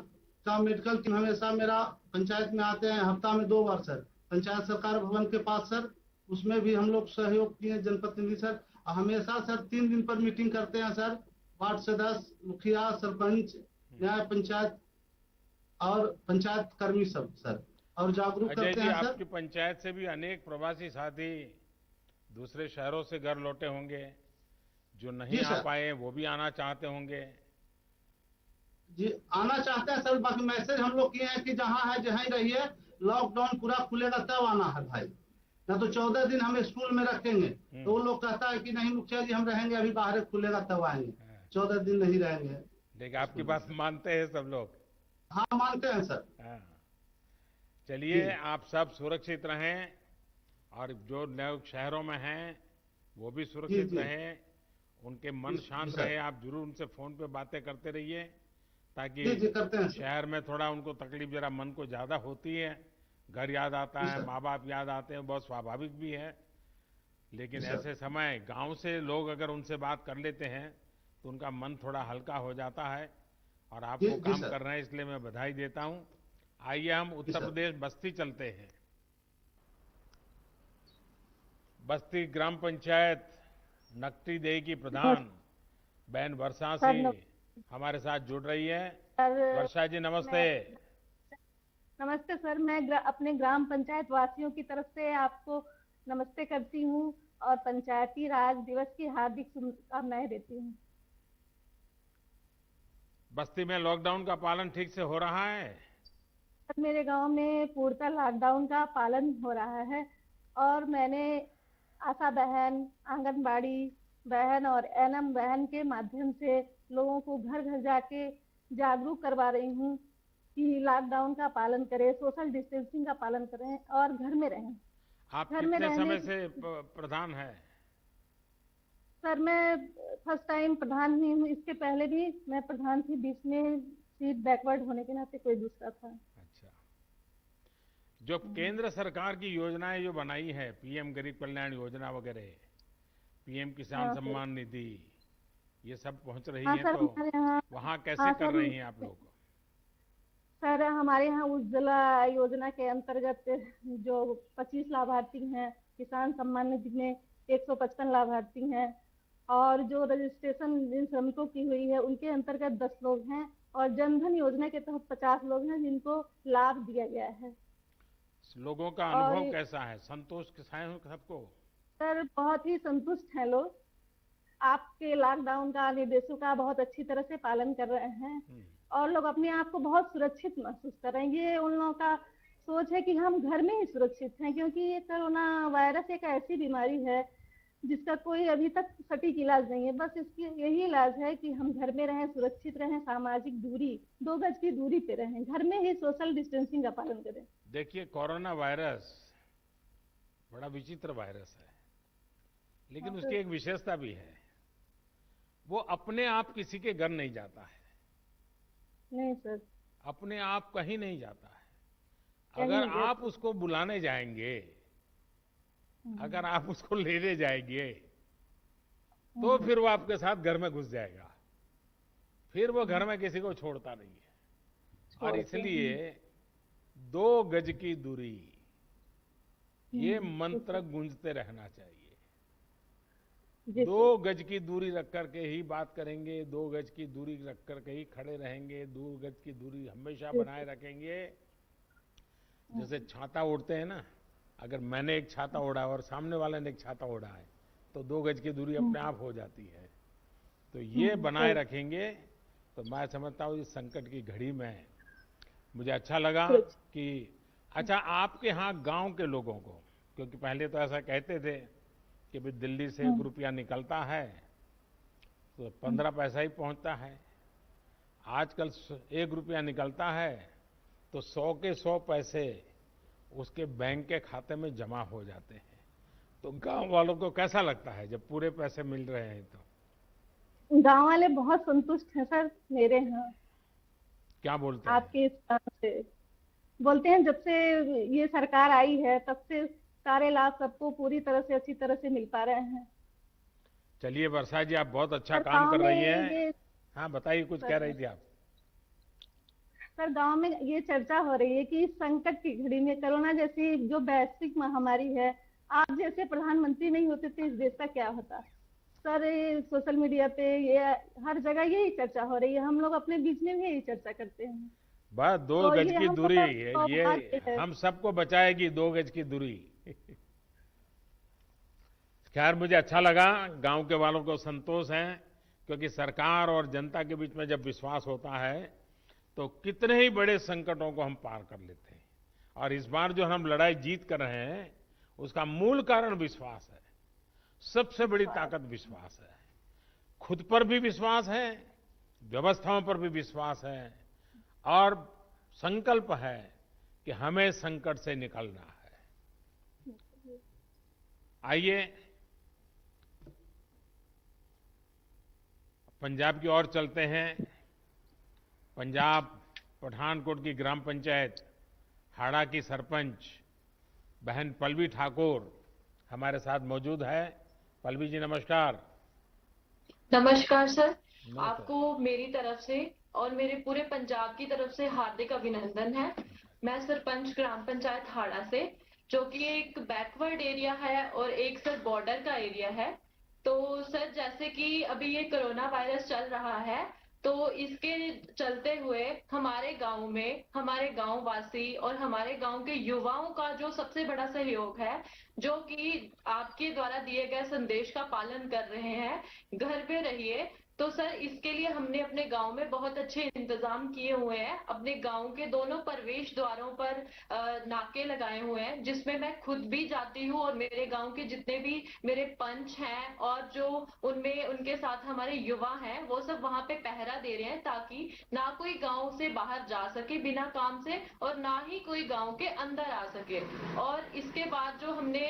का मेडिकल टीम हमेशा मेरा पंचायत में आते हैं, हफ्ता में 2 बार सर पंचायत सरकार भवन के पास सर. उसमें भी हम लोग सहयोग किए जनप्रतिनिधि सर. हमेशा सर 3 दिन पर मीटिंग करते हैं सर, वार्ड सदस्य, मुखिया, सरपंच, न्याय पंचायत और पंचायत कर्मी सब सर, और जागरूक अजय करते जी, हैं सर. आपकी पंचायत से भी अनेक प्रवासी साथी दूसरे शहरों से घर लौटे होंगे, जो नहीं जी आ सर. पाए वो भी आना चाहते होंगे. जी आना चाहते हैं सर. बाकी मैसेज हम लोग किए हैं कि जहाँ है जहाँ ही रहिए, लॉकडाउन पूरा खुलेगा तब आना है भाई, ना तो 14 दिन हम स्कूल में रखेंगे. तो वो लोग कहता है कि नहीं मुखिया जी हम रहेंगे, अभी बाहर खुलेगा तब आएंगे, 14 दिन नहीं रहेंगे. लेकिन आपकी बात मानते हैं सब लोग. हाँ मानते हैं सर. हाँ. चलिए, आप सब सुरक्षित रहें और जो लोग शहरों में हैं वो भी सुरक्षित जी. रहें, उनके मन शांत सर. रहे. आप जरूर उनसे फोन पे बातें करते रहिए, ताकि जी करते हैं सर. शहर में थोड़ा उनको तकलीफ जरा मन को ज्यादा होती है. घर याद आता जी है, सर. माँ बाप याद आते हैं, बहुत स्वाभाविक भी है. लेकिन जी सर. ऐसे समय गांव से लोग अगर उनसे बात कर लेते हैं तो उनका मन थोड़ा हल्का हो जाता है. और आप जी, वो जी काम सर. कर रहे हैं, इसलिए मैं बधाई देता हूं. आइए हम उत्तर सर. प्रदेश बस्ती चलते हैं. बस्ती ग्राम पंचायत नकटी देही की प्रधान बहन वर्षा सर सिंह हमारे साथ जुड़ रही है। सर वर्षा जी नमस्ते। नमस्ते सर, मैं अपने ग्राम पंचायत वासियों की तरफ से आपको नमस्ते करती हूँ और पंचायती राज दिवस की हार्दिक शुभकामनाएं देती हूँ। बस्ती में लॉकडाउन का पालन ठीक से हो रहा है? सर मेरे गांव में पूर्णतः लॉकडाउन का पालन हो रहा है और मैंने आशा बहन, आंगनबाड़ी बहन और एनएम बहन के माध्यम से लोगों को घर घर जाके जागरूक करवा रही हूँ कि लॉकडाउन का पालन करें, सोशल डिस्टेंसिंग का पालन करें और घर में रहें। आप घर में कितने समय रहने से प्रधान है? सर मैं फर्स्ट टाइम प्रधान हुई हूँ, इसके पहले भी मैं प्रधान थी, बीच में सीट बैकवर्ड होने के नाते कोई दूसरा था। अच्छा, जो केंद्र सरकार की योजनाएं जो बनाई है, पीएम गरीब कल्याण योजना वगैरह, पीएम किसान हाँ, सम्मान निधि, ये सब पहुंच रही हाँ है, सर तो हमारे यहाँ वहाँ कैसे हाँ कर सर रही हैं आप लोग? सर हमारे यहाँ उज्ज्वला योजना के अंतर्गत जो 25 लाभार्थी हैं, किसान सम्मान निधि में 155 लाभार्थी हैं और जो रजिस्ट्रेशन जिन श्रमिकों की हुई है उनके अंतर्गत 10 लोग हैं और जनधन योजना के तहत 50 लोग हैं जिनको लाभ दिया गया है। लोगों का और अनुभव कैसा है? संतोष है सबको? सर बहुत ही संतुष्ट हैं लोग, आपके लॉकडाउन का निर्देशों का बहुत अच्छी तरह से पालन कर रहे हैं और लोग अपने आप को बहुत सुरक्षित महसूस कर रहे हैं। ये उन लोगों का सोच है कि हम घर में ही सुरक्षित हैं, क्योंकि ये कोरोना वायरस एक ऐसी बीमारी है जिसका कोई अभी तक सटीक इलाज नहीं है। बस इसकी यही इलाज है कि हम घर में रहें, सुरक्षित रहें, सामाजिक दूरी 2 गज की दूरी पे रहें, घर में ही सोशल डिस्टेंसिंग का पालन करें। देखिए, कोरोना वायरस बड़ा विचित्र वायरस है, लेकिन हाँ, उसकी एक विशेषता भी है, वो अपने आप किसी के घर नहीं जाता है। नहीं सर, अपने आप कहीं नहीं जाता है। कहीं अगर नहीं जाता। आप उसको बुलाने जाएंगे, अगर आप उसको लेने जाएंगे, तो फिर वो आपके साथ घर में घुस जाएगा, फिर वो घर में किसी को छोड़ता नहीं है। और इसलिए 2 गज की दूरी, ये मंत्र गूंजते रहना चाहिए। जी 2 गज की दूरी रख करके ही बात करेंगे, 2 गज की दूरी रख करके ही खड़े रहेंगे, 2 गज की दूरी हमेशा बनाए रखेंगे। जैसे छाता ओढ़ते हैं ना, अगर मैंने एक छाता ओढ़ा और सामने वाले ने एक छाता ओढ़ा है, तो 2 गज की दूरी अपने आप हो जाती है। तो ये बनाए रखेंगे तो मैं समझता हूँ इस संकट की घड़ी में मुझे अच्छा लगा कि अच्छा, आपके यहाँ गांव के लोगों को, क्योंकि पहले तो ऐसा कहते थे कि भाई दिल्ली से 1 रुपया निकलता है तो 15 पैसा ही पहुंचता है, आजकल 1 रुपया निकलता है तो 100 के 100 पैसे उसके बैंक के खाते में जमा हो जाते हैं। तो गांव वालों को कैसा लगता है जब पूरे पैसे मिल रहे हैं? तो गांव वाले बहुत संतुष्ट हैं सर मेरे यहाँ। क्या बोलते हैं? आपके इस काम से बोलते हैं जब से ये सरकार आई है तब से सारे लाभ सबको पूरी तरह से अच्छी तरह से मिल पा रहे हैं। चलिए वर्षा जी, आप बहुत अच्छा सर, काम कर गाँव रही में हैं। ये हाँ बताइए, कुछ कह रही थी आप। सर गांव में ये चर्चा हो रही है कि इस संकट की घड़ी में, कोरोना जैसी जो वैश्विक महामारी है, आप जैसे प्रधानमंत्री नहीं होते तो इस देश का क्या होता। सर ये सोशल मीडिया पे ये हर जगह यही चर्चा हो रही है, हम लोग अपने बीच में भी यही चर्चा करते हैं। बस 2 तो गज ये की हमको दूरी, तो ये है। हम सबको बचाएगी 2 गज की दूरी। खैर मुझे अच्छा लगा, गांव के वालों को संतोष है, क्योंकि सरकार और जनता के बीच में जब विश्वास होता है तो कितने ही बड़े संकटों को हम पार कर लेते हैं। और इस बार जो हम लड़ाई जीत कर रहे हैं उसका मूल कारण विश्वास है। सबसे बड़ी ताकत विश्वास है। खुद पर भी विश्वास है, व्यवस्थाओं पर भी विश्वास है और संकल्प है कि हमें संकट से निकलना है। आइए पंजाब की ओर चलते हैं। पंजाब पठानकोट की ग्राम पंचायत हाड़ा की सरपंच बहन पल्लवी ठाकुर हमारे साथ मौजूद है। पल्लवी जी नमस्कार। नमस्कार सर, आपको मेरी तरफ से और मेरे पूरे पंजाब की तरफ से हार्दिक अभिनंदन है। मैं सरपंच ग्राम पंचायत हाड़ा से जो कि एक बैकवर्ड एरिया है और एक सर बॉर्डर का एरिया है। तो सर जैसे कि अभी ये कोरोना वायरस चल रहा है, तो इसके चलते हुए हमारे गांव में हमारे गांव वासी और हमारे गांव के युवाओं का जो सबसे बड़ा सहयोग है, जो कि आपके द्वारा दिए गए संदेश का पालन कर रहे हैं, घर पे रहिए। तो सर इसके लिए हमने अपने गांव में बहुत अच्छे इंतजाम किए हुए हैं। अपने गांव के दोनों प्रवेश द्वारों पर नाके लगाए हुए हैं, जिसमें मैं खुद भी जाती हूँ और मेरे गांव के जितने भी मेरे पंच हैं और जो उनमें उनके साथ हमारे युवा हैं, वो सब वहां पे पहरा दे रहे हैं, ताकि ना कोई गांव से बाहर जा सके बिना काम से और ना ही कोई गांव के अंदर आ सके। और इसके बाद जो हमने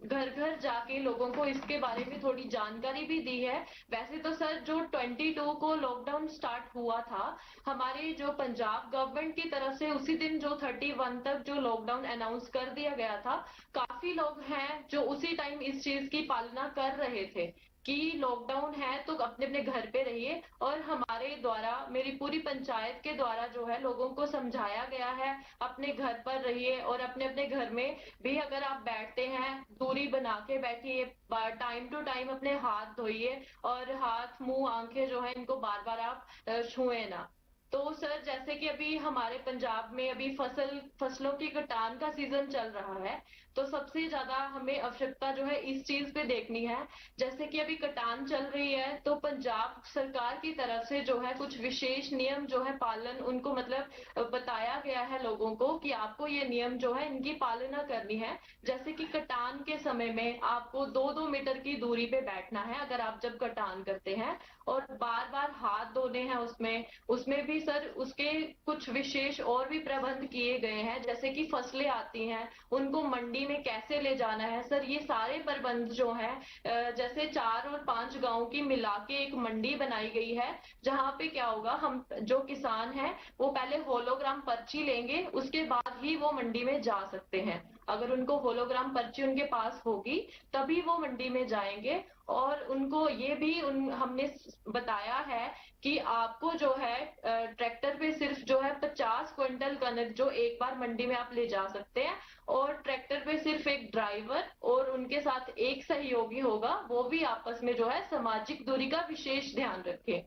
घर घर जाके लोगों को इसके बारे में थोड़ी जानकारी भी दी है। वैसे तो सर जो 22 को लॉकडाउन स्टार्ट हुआ था हमारे जो पंजाब गवर्नमेंट की तरफ से, उसी दिन जो 31 तक जो लॉकडाउन अनाउंस कर दिया गया था, काफी लोग हैं जो उसी टाइम इस चीज की पालना कर रहे थे कि लॉकडाउन है तो अपने अपने घर पे रहिए। और हमारे द्वारा, मेरी पूरी पंचायत के द्वारा जो है लोगों को समझाया गया है अपने घर पर रहिए और अपने अपने घर में भी अगर आप बैठते हैं दूरी बना के बैठिए, टाइम टू टाइम अपने हाथ धोइए और हाथ मुंह आंखें जो है इनको बार बार आप छुए ना। तो सर जैसे कि अभी हमारे पंजाब में अभी फसलों की कटान का सीजन चल रहा है, तो सबसे ज्यादा हमें आवश्यकता जो है इस चीज पे देखनी है। जैसे कि अभी कटान चल रही है, तो पंजाब सरकार की तरफ से जो है कुछ विशेष नियम जो है पालन उनको मतलब बताया गया है लोगों को कि आपको ये नियम जो है इनकी पालना करनी है। जैसे कि कटान के समय में आपको 2-2 मीटर की दूरी पे बैठना है अगर आप जब कटान करते हैं, और बार बार हाथ धोने हैं उसमें उसमें भी सर उसके कुछ विशेष और भी प्रबंध किए गए हैं। जैसे कि फसलें आती हैं उनको मंडी में कैसे ले जाना है सर, ये सारे प्रबंध जो हैं जैसे 4 और 5 गांव की मिला के एक मंडी बनाई गई है, जहां पे क्या होगा, हम जो किसान हैं वो पहले होलोग्राम पर्ची लेंगे, उसके बाद ही वो मंडी में जा सकते हैं। अगर उनको होलोग्राम पर्ची उनके पास होगी तभी वो मंडी में जाएंगे। और उनको ये भी हमने बताया है कि आपको जो है ट्रैक्टर पे सिर्फ जो है 50 क्विंटल कनक जो एक बार मंडी में आप ले जा सकते हैं, और ट्रैक्टर पे सिर्फ एक ड्राइवर और उनके साथ एक सहयोगी होगा, वो भी आपस में जो है सामाजिक दूरी का विशेष ध्यान रखें।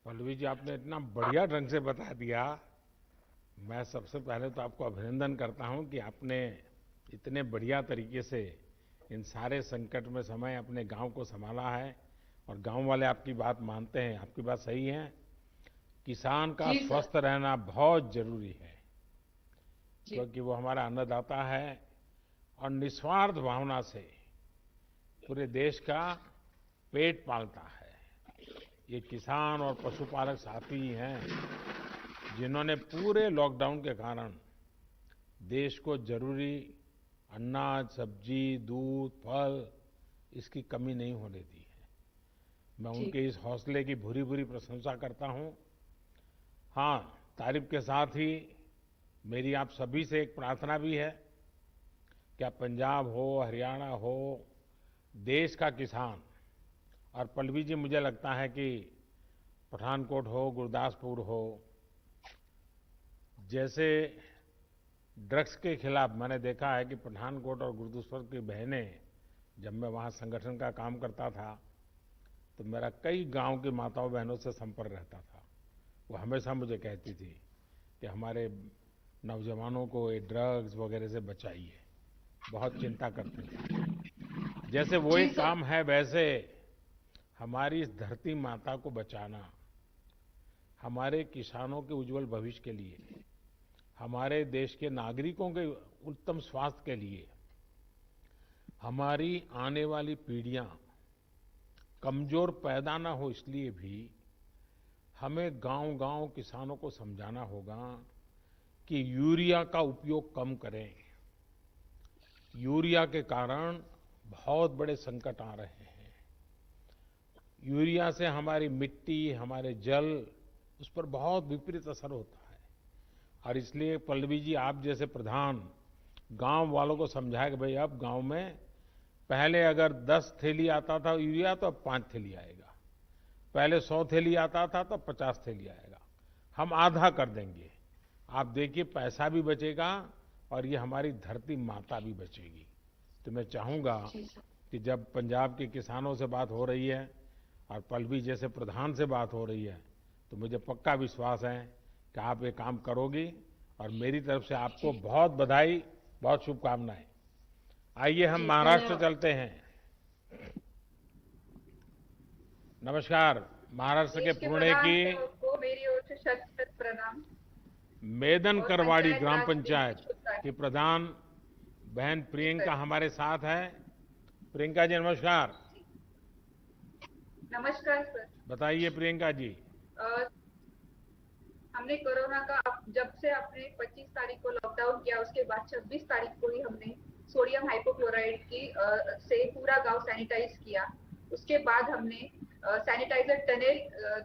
पल्लवी जी, आपने इतना बढ़िया ढंग से बता दिया। मैं सबसे पहले तो आपको अभिनंदन करता हूं कि आपने इतने बढ़िया तरीके से इन सारे संकट में समय अपने गांव को संभाला है, और गांव वाले आपकी बात मानते हैं। आपकी बात सही है, किसान का स्वस्थ रहना बहुत जरूरी है, क्योंकि वो हमारा अन्नदाता है और निस्वार्थ भावना से पूरे देश का पेट पालता है। ये किसान और पशुपालक साथी ही हैं जिन्होंने पूरे लॉकडाउन के कारण देश को जरूरी अनाज, सब्जी, दूध, फल इसकी कमी नहीं होने दी है। मैं उनके इस हौसले की भूरी भूरी प्रशंसा करता हूं। हाँ, तारीफ के साथ ही मेरी आप सभी से एक प्रार्थना भी है, क्या पंजाब हो, हरियाणा हो, देश का किसान, और पल्लवी जी मुझे लगता है कि पठानकोट हो, गुरदासपुर हो, जैसे ड्रग्स के खिलाफ मैंने देखा है कि पठानकोट और गुरदासपुर की बहनें, जब मैं वहाँ संगठन का काम करता था तो मेरा कई गांव की माताओं बहनों से संपर्क रहता था। वो हमेशा मुझे कहती थी कि हमारे नौजवानों को ये ड्रग्स वगैरह से बचाइए, बहुत चिंता करते थे। जैसे वो एक काम है, वैसे हमारी इस धरती माता को बचाना, हमारे किसानों के उज्जवल भविष्य के लिए, हमारे देश के नागरिकों के उत्तम स्वास्थ्य के लिए, हमारी आने वाली पीढ़ियां कमजोर पैदा ना हो, इसलिए भी हमें गांव-गांव किसानों को समझाना होगा कि यूरिया का उपयोग कम करें। यूरिया के कारण बहुत बड़े संकट आ रहे हैं। यूरिया से हमारी मिट्टी, हमारे जल, उस पर बहुत विपरीत असर होता है। और इसलिए पल्लवी जी, आप जैसे प्रधान गांव वालों को समझाए कि भाई अब गांव में पहले अगर 10 थैली आता था यूरिया तो अब 5 थैली आएगा, पहले 100 थैली आता था तो 50 थैली आएगा, हम आधा कर देंगे। आप देखिए पैसा भी बचेगा और ये हमारी धरती माता भी बचेगी। तो मैं चाहूँगा कि जब पंजाब के किसानों से बात हो रही है और पल्लवी जैसे प्रधान से बात हो रही है, तो मुझे पक्का विश्वास है कि आप ये काम करोगी और मेरी तरफ से आपको बहुत बधाई, बहुत शुभकामनाएं। आइए हम महाराष्ट्र चलते हैं। नमस्कार, महाराष्ट्र के पुणे की मेरी ओर से शत प्रणाम। मेदन करवाड़ी ग्राम पंचायत की प्रधान बहन प्रियंका हमारे साथ है। प्रियंका जी नमस्कार। नमस्कार सर। बताइए प्रियंका जी। हमने कोरोना का जब से आपने 25 तारीख को लॉकडाउन किया, उसके बाद 26 तारीख को ही हमने सोडियम हाइपोक्लोराइड की से पूरा गांव सैनिटाइज किया। उसके बाद हमने सैनिटाइजर टनल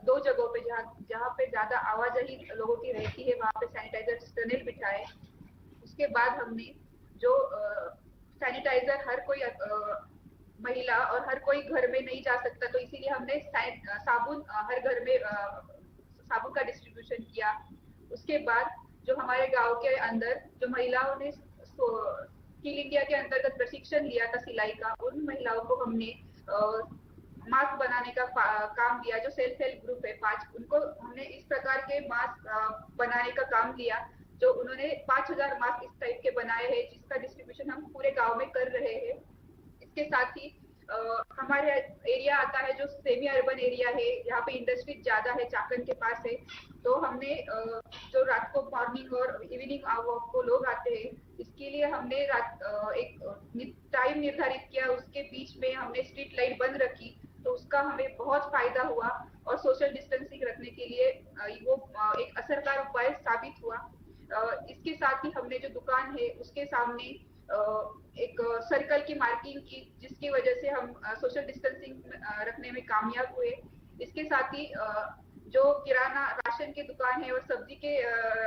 2 जगहों पे जहाँ पे ज्यादा आवाजाही लोगों की रहती है वहाँ पे सैनिटाइजर टनल बिठाए। उसके बाद हमने जो सैनिटाइजर हर कोई महिला और हर कोई घर में नहीं जा सकता, तो इसीलिए हमने साबुन हर घर में साबुन का डिस्ट्रीब्यूशन किया। उसके बाद जो हमारे गांव के अंदर जो महिलाओं ने स्किल इंडिया के अंतर्गत प्रशिक्षण लिया था सिलाई का, उन महिलाओं को हमने मास्क बनाने का काम दिया। जो सेल्फ हेल्प ग्रुप है 5, उनको हमने इस प्रकार के मास्क बनाने का काम दिया, जो उन्होंने 5000 मास्क इस टाइप के बनाए हैं, जिसका डिस्ट्रीब्यूशन हम पूरे गांव में कर रहे हैं। इसके साथ ही हमारे एरिया आता है जो सेमी अर्बन एरिया है, यहाँ पे इंडस्ट्री ज्यादा है, चाकन के पास है। तो हमने जो रात को मॉर्निंग और इवनिंग वॉक को लोग आते हैं, इसके लिए हमने एक टाइम निर्धारित किया, उसके बीच में हमने स्ट्रीट लाइट बंद रखी, तो उसका हमें बहुत फायदा हुआ और सोशल डिस्टेंसिंग रखने के लिए वो एक असरदार उपाय साबित हुआ। इसके साथ ही हमने जो दुकान है उसके सामने एक सर्कल की मार्किंग की, जिसकी वजह से हम सोशल डिस्टेंसिंग रखने में कामयाब हुए। इसके साथ ही जो किराना राशन की दुकान है और सब्जी के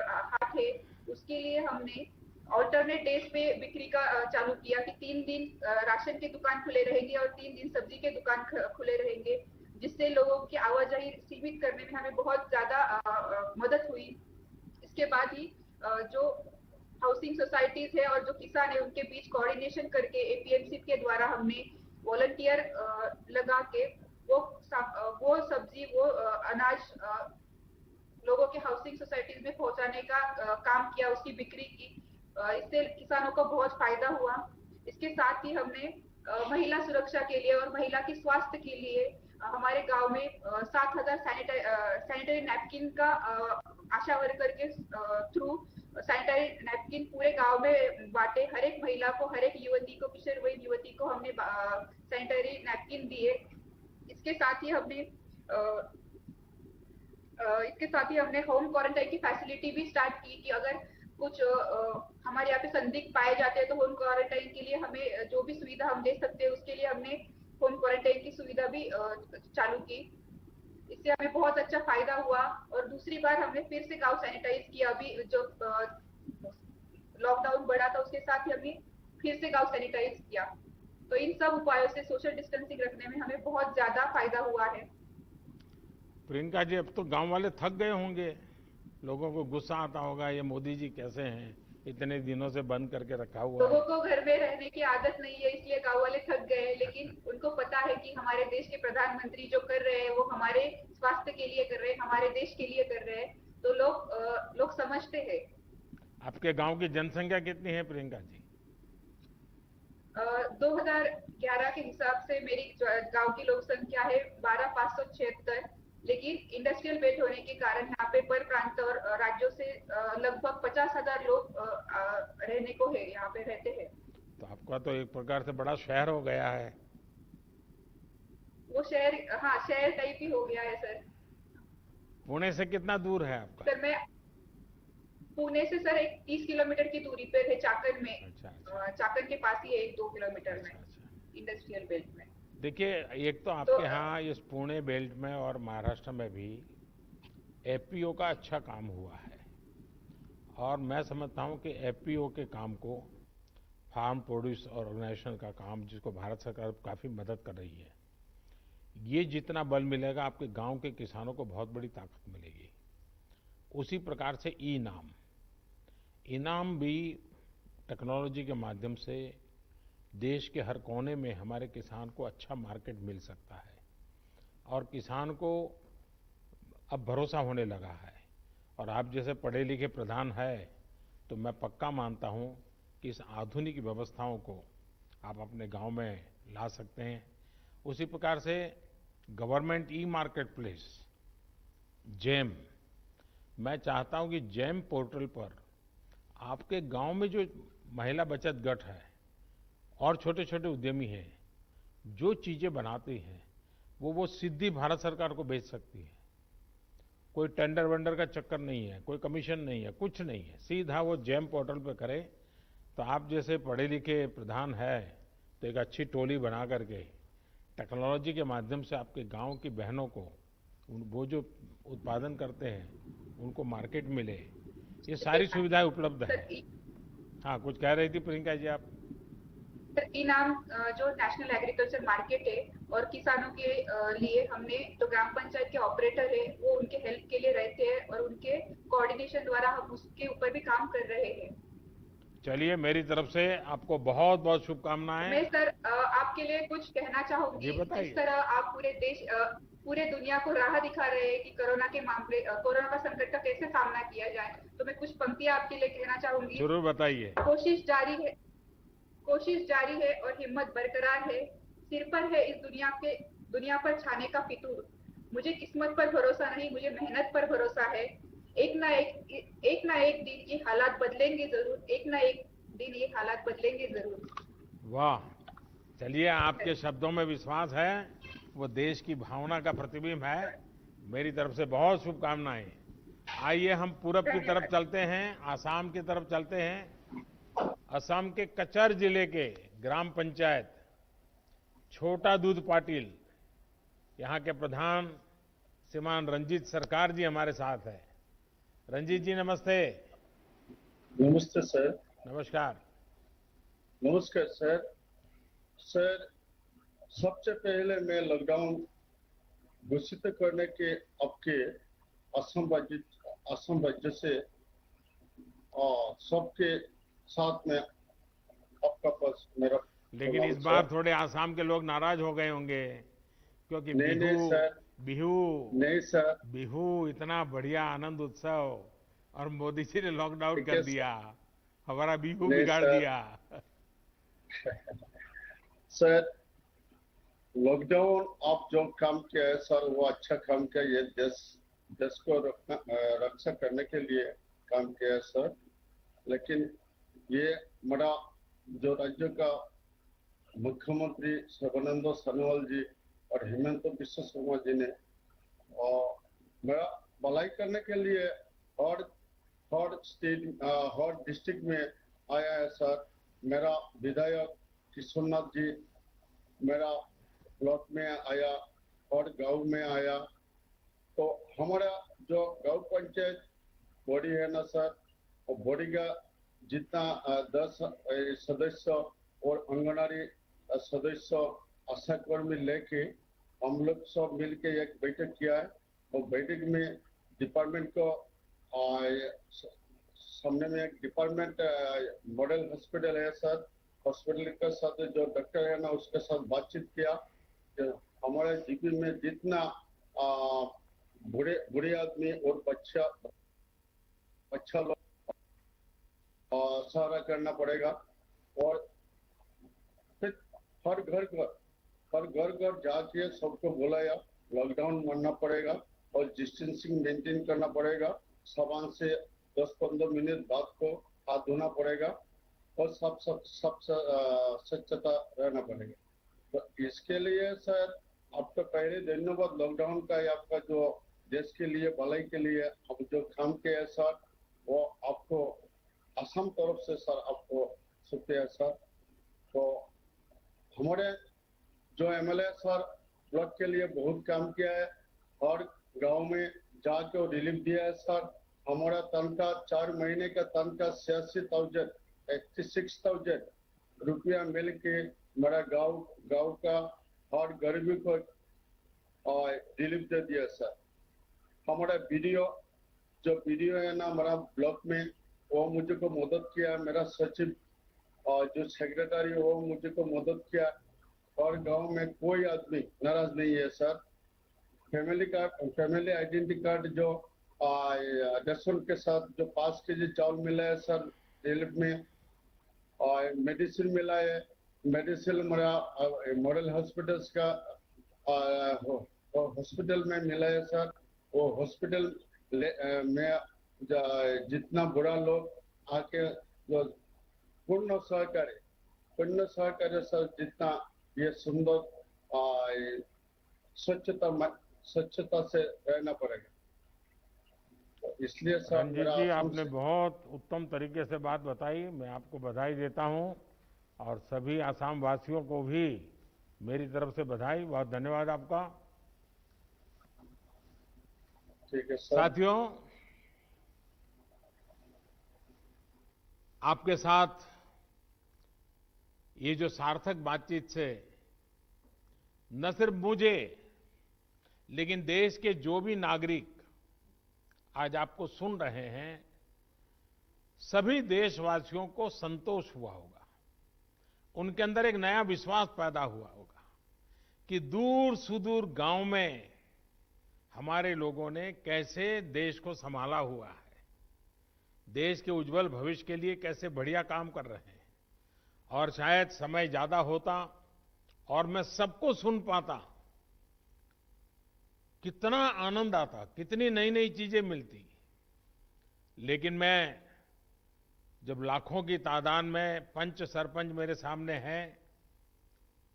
हाट है, उसके लिए हमने ऑल्टरनेट डेज पे बिक्री का चालू किया कि 3 दिन राशन की दुकान खुले रहेंगे और 3 दिन सब्जी के दुकान खुले रहेंगे, जिससे लोगों की आवाजाही सीमित करने में हमें बहुत ज्यादा मदद हुई। इसके बाद ही जो हाउसिंग सोसाइटीज है और जो किसान है उनके बीच कोऑर्डिनेशन करके एपीएमसी के द्वारा हमने वॉलंटियर लगा के वो सब्जी वो अनाज लोगों के हाउसिंग सोसाइटीज में पहुंचाने का काम किया, उसकी बिक्री की। इससे किसानों को बहुत फायदा हुआ। इसके साथ ही हमने महिला सुरक्षा के लिए और महिला के स्वास्थ्य के लिए हमारे गांव में 7000 सैनिटरी नैपकिन का आशा वर्कर के थ्रू सैनिटरी नैपकिन पूरे गांव में बांटे। हर एक महिला को, हर एक युवती को, किशोरवयीन युवती को हमने सैनिटरी नैपकिन दिए। इसके साथ ही हमने होम क्वारंटाइन की फैसिलिटी भी स्टार्ट की कि अगर कुछ हमारे यहाँ पे संदिग्ध पाए जाते हैं तो होम क्वारंटाइन के लिए हमें जो भी सुविधा हम दे सकते हैं, उसके लिए हमने होम क्वारंटाइन की सुविधा भी चालू की। इससे हमें बहुत अच्छा फायदा हुआ। और दूसरी बार हमने फिर से गांव सैनिटाइज किया। अभी जो लॉकडाउन बढ़ा था उसके साथ ही हमने फिर से गांव सैनिटाइज किया। तो इन सब उपायों से सोशल डिस्टेंसिंग रखने में हमें बहुत ज्यादा फायदा हुआ है। प्रियंका जी, अब तो गांव वाले थक गए होंगे, लोगों को गुस्सा आता होगा, ये मोदी जी कैसे हैं, इतने दिनों से बंद करके रखा हुआ है। लोगों को घर में रहने की आदत नहीं है, इसलिए गांव वाले थक गए हैं। लेकिन उनको पता है कि हमारे देश के प्रधानमंत्री जो कर रहे हैं वो हमारे स्वास्थ्य के लिए कर रहे हैं, हमारे देश के लिए कर रहे हैं, तो लोग समझते हैं। आपके गांव की जनसंख्या कितनी है प्रियंका जी? 2011 के हिसाब से मेरी गांव की लोक संख्या है 12576, लेकिन इंडस्ट्रियल बेल्ट होने के कारण यहाँ पे पर प्रांत और राज्यों से लगभग 50,000 लोग रहने को है, यहाँ पे रहते हैं। तो आपका तो एक प्रकार से बड़ा शहर हो गया है। वो शहर, हाँ, शहर टाइप ही हो गया है सर। पुणे से कितना दूर है आपका? सर मैं पुणे से सर 30 किलोमीटर की दूरी पे है, चाकन में। अच्छा। चाकन के पास ही है, 1-2 किलोमीटर में, इंडस्ट्रियल बेल्ट में। देखिए, एक तो आपके यहाँ इस पुणे बेल्ट में और महाराष्ट्र में भी एफपीओ का अच्छा काम हुआ है, और मैं समझता हूँ कि एफपीओ के काम को, फार्म प्रोड्यूस ऑर्गेनाइजेशन का काम, जिसको भारत सरकार काफ़ी मदद कर रही है, ये जितना बल मिलेगा आपके गांव के किसानों को बहुत बड़ी ताकत मिलेगी। उसी प्रकार से इनाम भी टेक्नोलॉजी के माध्यम से देश के हर कोने में हमारे किसान को अच्छा मार्केट मिल सकता है और किसान को अब भरोसा होने लगा है। और आप जैसे पढ़े लिखे प्रधान है तो मैं पक्का मानता हूं कि इस आधुनिक व्यवस्थाओं को आप अपने गांव में ला सकते हैं। उसी प्रकार से government e market place jam, मैं चाहता हूं कि जैम पोर्टल पर आपके गांव में जो महिला बचत गट है और छोटे छोटे उद्यमी हैं, जो चीजें बनाती हैं वो सीधी भारत सरकार को बेच सकती है। कोई टेंडर वेंडर का चक्कर नहीं है, कोई कमीशन नहीं है, कुछ नहीं है, सीधा वो जैम पोर्टल पे करे। तो आप जैसे पढ़े लिखे प्रधान है तो एक अच्छी टोली बना करके टेक्नोलॉजी के माध्यम से आपके गांव की बहनों को वो जो उत्पादन करते हैं उनको मार्केट मिले, ये सारी सुविधाएं उपलब्ध है। हाँ, कुछ कह रही थी प्रियंका जी आप? इनाम जो नेशनल एग्रीकल्चर मार्केट है और किसानों के लिए हमने तो ग्राम पंचायत के ऑपरेटर है वो उनके हेल्प के लिए रहते हैं और उनके कोऑर्डिनेशन द्वारा हम उसके ऊपर भी काम कर रहे हैं। चलिए, मेरी तरफ से आपको बहुत बहुत शुभकामनाएं। मैं सर आपके लिए कुछ कहना चाहूंगी। जिस तरह आप पूरे दुनिया को राह दिखा रहे हैं कि कोरोना के मामले, कोरोना का संकट का कैसे सामना किया जाए, तो मैं कुछ पंक्तियां आपके लिए कहना चाहूंगी। जरूर बताइए। कोशिश जारी है और हिम्मत बरकरार है। सिर पर है इस दुनिया पर छाने का फितूर। मुझे किस्मत पर भरोसा नहीं, मुझे मेहनत पर भरोसा है। एक ना एक दिन ये हालात बदलेंगे जरूर, एक ना एक दिन ये हालात बदलेंगे जरूर। वाह, चलिए, आपके शब्दों में विश्वास है, वो देश की भावना का प्रतिबिंब है। मेरी तरफ से बहुत शुभकामनाएं। आइए हम पूरब की तरफ चलते हैं, आसाम की तरफ चलते हैं। असम के कचर जिले के ग्राम पंचायत छोटा दूध पाटिल, यहाँ के प्रधान श्रीमान रंजीत सरकार जी हमारे साथ है। रंजीत जी नमस्ते। नमस्ते सर। नमस्कार। नमस्कार सर। सर, सबसे पहले मैं लॉकडाउन घोषित करने के आपके असम राज्य से सबके साथ में आपका पास मेरा, लेकिन इस बार थोड़े आसाम के लोग नाराज हो गए होंगे क्योंकि बिहू इतना बढ़िया आनंद उत्सव और मोदी जी ने लॉकडाउन कर दिया, हमारा बिहू बिगाड़ दिया। सर, लॉकडाउन आप जो काम किया है सर वो अच्छा काम किया, ये देश को रक्षा करने के लिए काम किया है सर। लेकिन ये मेरा जो राज्य का मुख्यमंत्री सर्बानंद सोनोवाल जी और हेमंत बिश्व शर्मा जी ने मेरा भलाई करने के लिए हर डिस्ट्रिक्ट में आया है सर। मेरा विधायक किशोरनाथ जी मेरा ब्लॉक में आया और गांव में आया, तो हमारा जो गांव पंचायत बॉडी है ना सर, और बॉडी का जितना 10 सदस्य और आंगनबाड़ी सदस्य आशा कर्मी लेके हम लोग सब मिलके एक बैठक किया है और बैठक में डिपार्टमेंट को सामने में एक डिपार्टमेंट मॉडल हॉस्पिटल है सर, हॉस्पिटल के साथ जो डॉक्टर है ना उसके साथ बातचीत किया कि हमारे जीपी में जितना बूढ़े आदमी और बच्चा लोग सहारा करना पड़ेगा और फिर हर घर जाके सबको बुलाया, लॉकडाउन मानना पड़ेगा और डिस्टेंसिंग मेंटेन करना पड़ेगा, साबुन से 10-15 मिनट बाद को हाथ धोना पड़ेगा और सब स्वच्छता रहना पड़ेगा। तो इसके लिए सर आपका पहले धन्यवाद लॉकडाउन का, आपका जो देश के लिए भलाई के लिए हम जो काम किया है सर वो आपको असम तरफ से सर आपको शुक्रिया सर। तो हमारे जो एमएलए सर ब्लॉक के लिए बहुत काम किया है और गांव में जाके रिलीफ दिया है सर। हमारा तनख्वाह 4 महीने का तनख्वाह 86,000 रुपया मिल के मेरा गांव का हर गरीबी को रिलीफ दे दिया सर। हमारा वीडियो है ना हमारा ब्लॉक में, वो मुझे को मदद किया, मेरा सचिव और जो सेक्रेटरी वो मुझे को मदद किया और गांव में कोई आदमी नाराज नहीं है सर। फैमिली आइडेंटिटी कार्ड जो रेशन के साथ जो 5 केजी चावल मिला है सर रिलीफ में, और मेडिसिन मिला है। मेडिसिन मॉडल हॉस्पिटल्स का हॉस्पिटल में मिला है सर। वो हॉस्पिटल में जितना बुरा लोग आके जो पूर्ण सहकार्य सर, जितना ये सुंदर स्वच्छता से रहना पड़ेगा, तो इसलिए सर रंजीत जी आपने बहुत उत्तम तरीके से बात बताई। मैं आपको बधाई देता हूं और सभी आसाम वासियों को भी मेरी तरफ से बधाई। बहुत धन्यवाद आपका। ठीक है सर। साथियों, आपके साथ ये जो सार्थक बातचीत से न सिर्फ मुझे लेकिन देश के जो भी नागरिक आज आपको सुन रहे हैं, सभी देशवासियों को संतोष हुआ होगा। उनके अंदर एक नया विश्वास पैदा हुआ होगा कि दूर सुदूर गांव में हमारे लोगों ने कैसे देश को संभाला हुआ है, देश के उज्जवल भविष्य के लिए कैसे बढ़िया काम कर रहे हैं। और शायद समय ज्यादा होता और मैं सबको सुन पाता, कितना आनंद आता, कितनी नई नई चीजें मिलती। लेकिन मैं जब लाखों की तादाद में पंच सरपंच मेरे सामने हैं,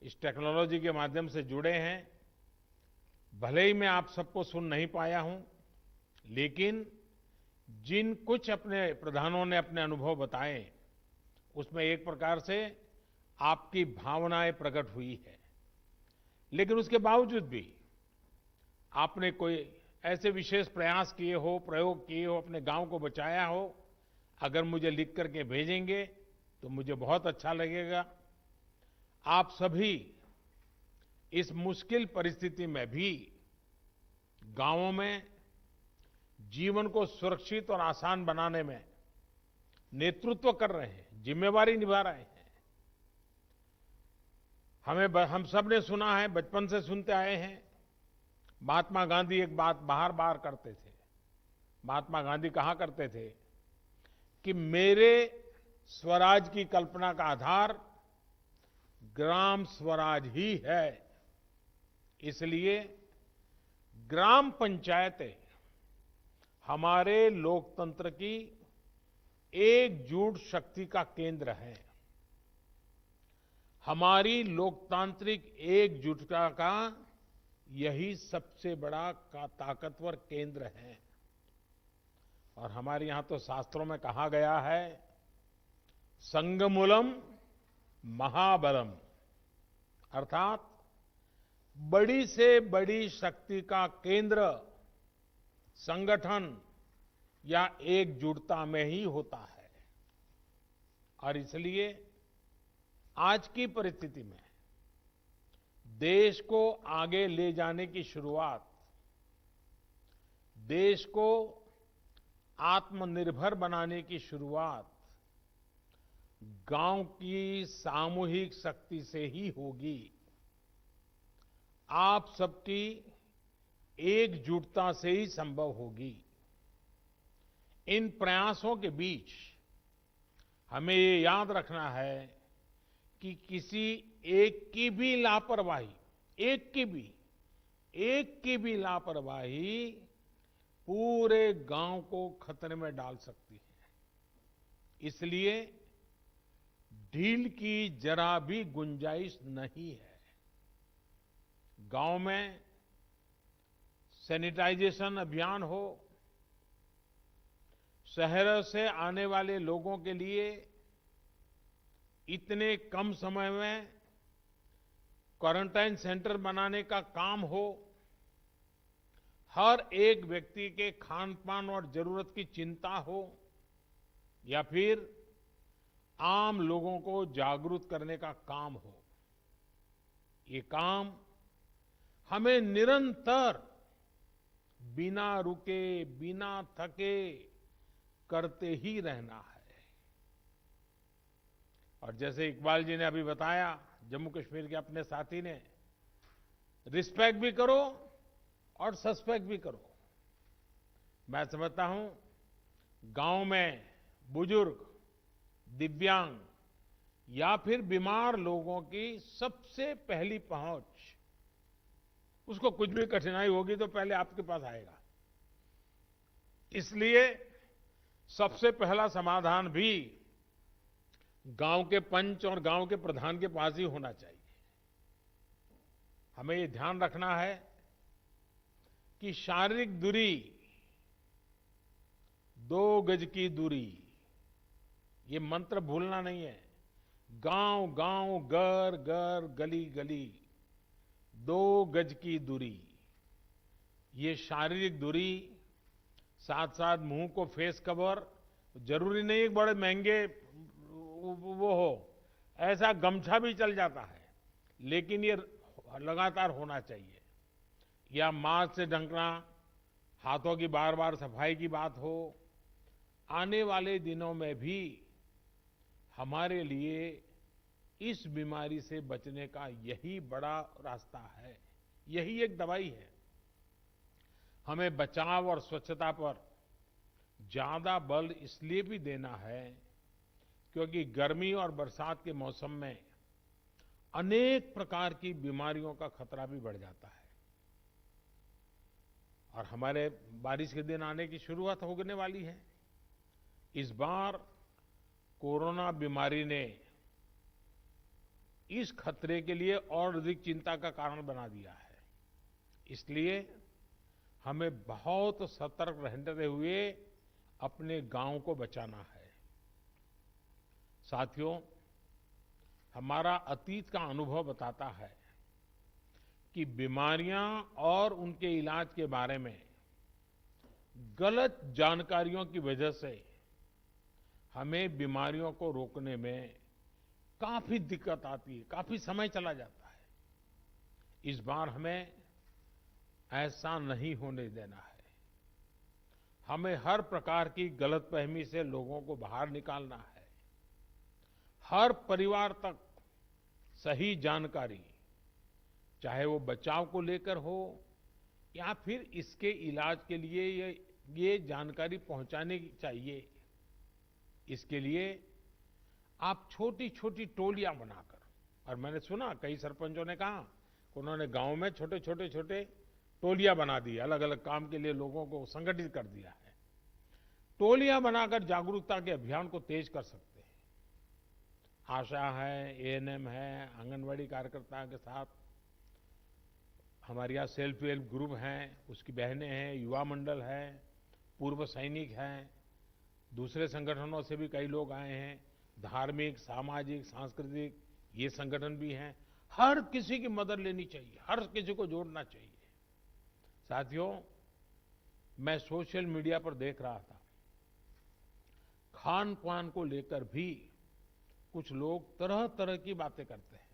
इस टेक्नोलॉजी के माध्यम से जुड़े हैं, भले ही मैं आप सबको सुन नहीं पाया हूं, लेकिन जिन कुछ अपने प्रधानों ने अपने अनुभव बताए, उसमें एक प्रकार से आपकी भावनाएं प्रकट हुई है। लेकिन उसके बावजूद भी आपने कोई ऐसे विशेष प्रयास किए हो, प्रयोग किए हो, अपने गांव को बचाया हो, अगर मुझे लिख करके भेजेंगे तो मुझे बहुत अच्छा लगेगा। आप सभी इस मुश्किल परिस्थिति में भी गांवों में जीवन को सुरक्षित और आसान बनाने में नेतृत्व कर रहे हैं, जिम्मेवारी निभा रहे हैं। हम सब ने सुना है, बचपन से सुनते आए हैं, महात्मा गांधी एक बात बार बार करते थे। महात्मा गांधी कहा करते थे कि मेरे स्वराज की कल्पना का आधार ग्राम स्वराज ही है। इसलिए ग्राम पंचायतें हमारे लोकतंत्र की एकजुट शक्ति का केंद्र है। हमारी लोकतांत्रिक एकजुटता का यही सबसे बड़ा ताकतवर केंद्र है। और हमारे यहां तो शास्त्रों में कहा गया है, संगमूलम महाबलम, अर्थात बड़ी से बड़ी शक्ति का केंद्र संगठन या एकजुटता में ही होता है। और इसलिए आज की परिस्थिति में देश को आगे ले जाने की शुरुआत, देश को आत्मनिर्भर बनाने की शुरुआत गांव की सामूहिक शक्ति से ही होगी। आप सबकी एकजुटता से ही संभव होगी। इन प्रयासों के बीच हमें ये याद रखना है कि किसी एक की भी लापरवाही, एक की भी लापरवाही पूरे गांव को खतरे में डाल सकती है। इसलिए ढील की जरा भी गुंजाइश नहीं है। गांव में सैनिटाइजेशन अभियान हो, शहरों से आने वाले लोगों के लिए इतने कम समय में क्वारंटाइन सेंटर बनाने का काम हो, हर एक व्यक्ति के खान पान और जरूरत की चिंता हो, या फिर आम लोगों को जागरूक करने का काम हो, ये काम हमें निरंतर बिना रुके, बिना थके करते ही रहना है। और जैसे इकबाल जी ने अभी बताया, जम्मू कश्मीर के अपने साथी ने, रिस्पेक्ट भी करो और सस्पेक्ट भी करो। मैं समझता हूं गांव में बुजुर्ग, दिव्यांग या फिर बीमार लोगों की सबसे पहली पहुंच, उसको कुछ भी कठिनाई होगी तो पहले आपके पास आएगा। इसलिए सबसे पहला समाधान भी गांव के पंच और गांव के प्रधान के पास ही होना चाहिए। हमें ये ध्यान रखना है कि शारीरिक दूरी, 2 गज की दूरी, ये मंत्र भूलना नहीं है। गांव गांव, घर घर, गली गली, 2 गज की दूरी, ये शारीरिक दूरी, साथ साथ मुंह को फेस कवर, जरूरी नहीं है बड़े महंगे वो हो, ऐसा गमछा भी चल जाता है, लेकिन ये लगातार होना चाहिए। या मास्क से ढकना, हाथों की बार बार सफाई की बात हो। आने वाले दिनों में भी हमारे लिए इस बीमारी से बचने का यही बड़ा रास्ता है, यही एक दवाई है। हमें बचाव और स्वच्छता पर ज्यादा बल इसलिए भी देना है क्योंकि गर्मी और बरसात के मौसम में अनेक प्रकार की बीमारियों का खतरा भी बढ़ जाता है। और हमारे बारिश के दिन आने की शुरुआत होने वाली है। इस बार कोरोना बीमारी ने इस खतरे के लिए और अधिक चिंता का कारण बना दिया है। इसलिए हमें बहुत सतर्क रहते हुए अपने गांव को बचाना है। साथियों, हमारा अतीत का अनुभव बताता है कि बीमारियां और उनके इलाज के बारे में गलत जानकारियों की वजह से हमें बीमारियों को रोकने में काफी दिक्कत आती है, काफी समय चला जाता है। इस बार हमें ऐसा नहीं होने देना है। हमें हर प्रकार की गलतफहमी से लोगों को बाहर निकालना है। हर परिवार तक सही जानकारी, चाहे वो बचाव को लेकर हो या फिर इसके इलाज के लिए ये जानकारी पहुंचाने की चाहिए। इसके लिए आप छोटी छोटी टोलियां बनाकर, और मैंने सुना कई सरपंचों ने कहा कि उन्होंने गांव में छोटे टोलियां बना दी, अलग अलग काम के लिए लोगों को संगठित कर दिया है। टोलियां बनाकर जागरूकता के अभियान को तेज कर सकते हैं। आशा है, एएनएम है, आंगनवाड़ी कार्यकर्ता के साथ हमारे यहाँ सेल्फ हेल्प ग्रुप हैं, उसकी बहनें हैं, युवा मंडल है, पूर्व सैनिक हैं, दूसरे संगठनों से भी कई लोग आए हैं, धार्मिक, सामाजिक, सांस्कृतिक ये संगठन भी हैं। हर किसी की मदद लेनी चाहिए, हर किसी को जोड़ना चाहिए। साथियों, मैं सोशल मीडिया पर देख रहा था, खान पान को लेकर भी कुछ लोग तरह तरह की बातें करते हैं।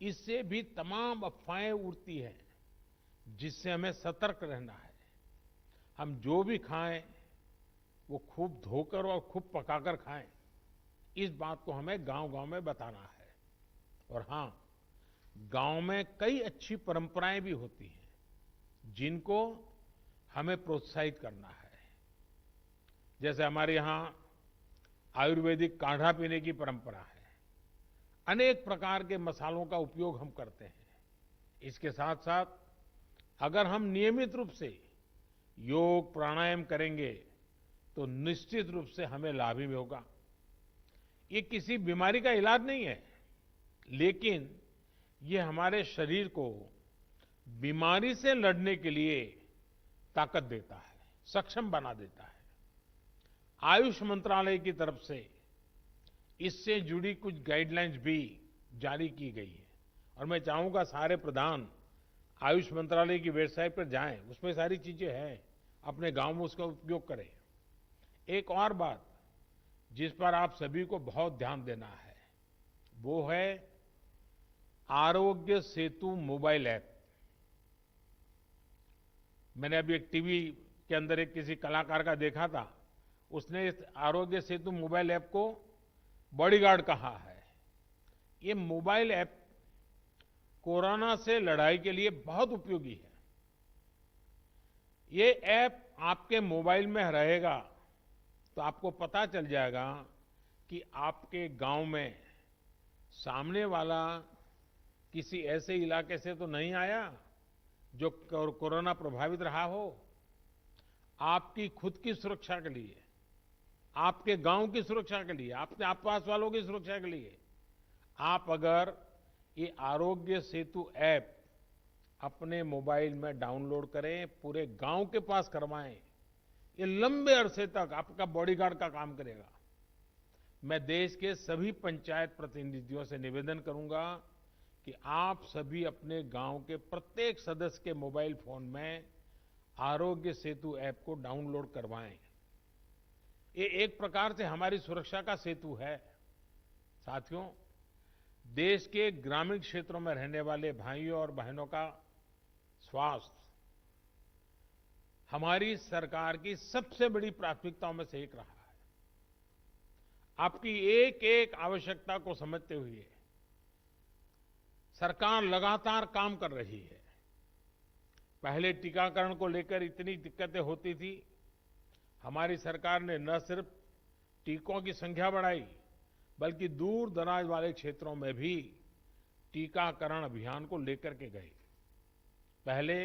इससे भी तमाम अफवाहें उड़ती हैं, जिससे हमें सतर्क रहना है। हम जो भी खाएं वो खूब धोकर और खूब पकाकर खाएं, इस बात को हमें गांव-गांव में बताना है। और हां, गांव में कई अच्छी परंपराएं भी होती हैं, जिनको हमें प्रोत्साहित करना है। जैसे हमारे यहाँ आयुर्वेदिक काढ़ा पीने की परंपरा है। अनेक प्रकार के मसालों का उपयोग हम करते हैं। इसके साथ साथ अगर हम नियमित रूप से योग प्राणायाम करेंगे तो निश्चित रूप से हमें लाभ ही होगा। ये किसी बीमारी का इलाज नहीं है, लेकिन ये हमारे शरीर को बीमारी से लड़ने के लिए ताकत देता है, सक्षम बना देता है। आयुष मंत्रालय की तरफ से इससे जुड़ी कुछ गाइडलाइंस भी जारी की गई है और मैं चाहूंगा सारे प्रधान आयुष मंत्रालय की वेबसाइट पर जाएं, उसमें सारी चीजें हैं, अपने गांव में उसका उपयोग करें। एक और बात जिस पर आप सभी को बहुत ध्यान देना है, वो है आरोग्य सेतु मोबाइल ऐप। मैंने अभी एक टीवी के अंदर एक किसी कलाकार का देखा था, उसने इस आरोग्य सेतु मोबाइल ऐप को बॉडीगार्ड कहा है, ये मोबाइल ऐप कोरोना से लड़ाई के लिए बहुत उपयोगी है। ये ऐप आपके मोबाइल में रहेगा तो आपको पता चल जाएगा कि आपके गांव में सामने वाला किसी ऐसे इलाके से तो नहीं आया जो कोरोना प्रभावित रहा हो। आपकी खुद की सुरक्षा के लिए, आपके गांव की सुरक्षा के लिए, आपके आसपास वालों की सुरक्षा के लिए आप अगर ये आरोग्य सेतु ऐप अपने मोबाइल में डाउनलोड करें, पूरे गांव के पास करवाएं, ये लंबे अरसे तक आपका बॉडीगार्ड का काम करेगा। मैं देश के सभी पंचायत प्रतिनिधियों से निवेदन करूंगा कि आप सभी अपने गांव के प्रत्येक सदस्य के मोबाइल फोन में आरोग्य सेतु ऐप को डाउनलोड करवाएं। ये एक प्रकार से हमारी सुरक्षा का सेतु है। साथियों, देश के ग्रामीण क्षेत्रों में रहने वाले भाइयों और बहनों का स्वास्थ्य हमारी सरकार की सबसे बड़ी प्राथमिकताओं में से एक रहा है। आपकी एक एक आवश्यकता को समझते हुए सरकार लगातार काम कर रही है। पहले टीकाकरण को लेकर इतनी दिक्कतें होती थी, हमारी सरकार ने न सिर्फ टीकों की संख्या बढ़ाई बल्कि दूर दराज वाले क्षेत्रों में भी टीकाकरण अभियान को लेकर के गए। पहले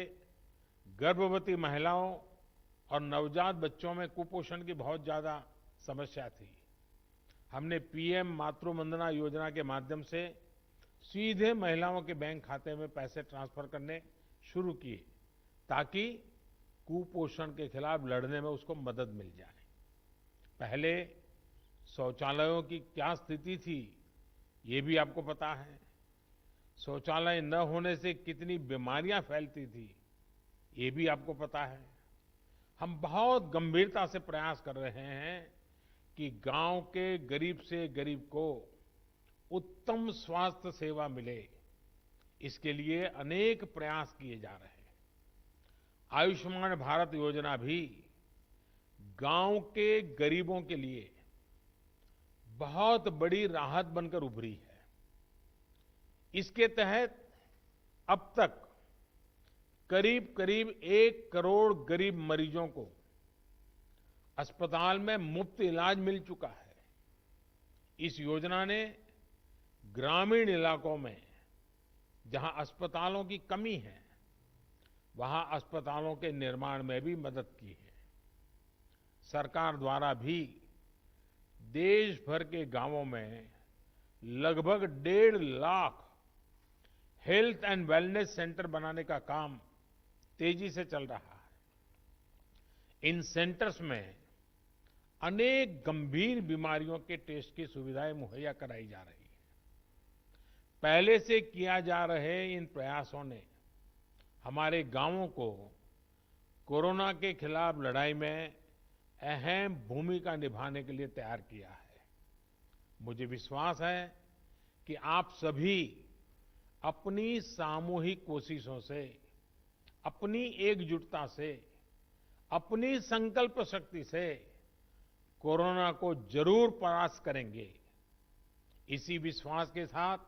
गर्भवती महिलाओं और नवजात बच्चों में कुपोषण की बहुत ज्यादा समस्या थी। हमने पीएम मातृ वंदना योजना के माध्यम से सीधे महिलाओं के बैंक खाते में पैसे ट्रांसफर करने शुरू किए ताकि कुपोषण के खिलाफ लड़ने में उसको मदद मिल जाए। पहले शौचालयों की क्या स्थिति थी ये भी आपको पता है। शौचालय न होने से कितनी बीमारियां फैलती थी ये भी आपको पता है। हम बहुत गंभीरता से प्रयास कर रहे हैं कि गांव के गरीब से गरीब को उत्तम स्वास्थ्य सेवा मिले, इसके लिए अनेक प्रयास किए जा रहे हैं। आयुष्मान भारत योजना भी गांव के गरीबों के लिए बहुत बड़ी राहत बनकर उभरी है। इसके तहत अब तक करीब करीब 1 करोड़ गरीब मरीजों को अस्पताल में मुफ्त इलाज मिल चुका है। इस योजना ने ग्रामीण इलाकों में जहां अस्पतालों की कमी है वहां अस्पतालों के निर्माण में भी मदद की है। सरकार द्वारा भी देश भर के गांवों में लगभग 1.5 lakh health and wellness centre बनाने का काम तेजी से चल रहा है। इन सेंटर्स में अनेक गंभीर बीमारियों के टेस्ट की सुविधाएं मुहैया कराई जा रही है। पहले से किया जा रहे इन प्रयासों ने हमारे गांवों को कोरोना के खिलाफ लड़ाई में अहम भूमिका निभाने के लिए तैयार किया है। मुझे विश्वास है कि आप सभी अपनी सामूहिक कोशिशों से, अपनी एकजुटता से, अपनी संकल्प शक्ति से कोरोना को जरूर परास्त करेंगे। इसी विश्वास के साथ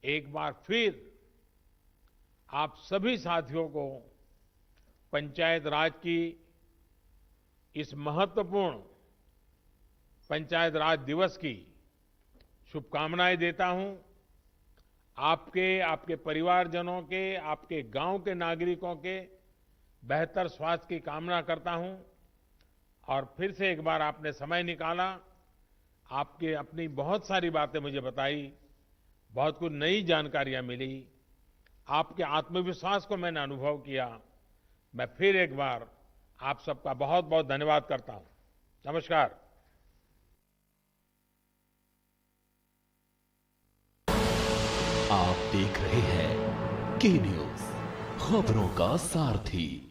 एक बार फिर आप सभी साथियों को पंचायत राज की इस महत्वपूर्ण पंचायत राज दिवस की शुभकामनाएं देता हूं। आपके परिवारजनों के, आपके गांव के नागरिकों के बेहतर स्वास्थ्य की कामना करता हूं। और फिर से एक बार आपने समय निकाला, आपके अपनी बहुत सारी बातें मुझे बताई, बहुत कुछ नई जानकारियां मिली, आपके आत्मविश्वास को मैंने अनुभव किया। मैं फिर एक बार आप सबका बहुत बहुत धन्यवाद करता हूं। नमस्कार। आप देख रहे हैं के न्यूज़, खबरों का सारथी।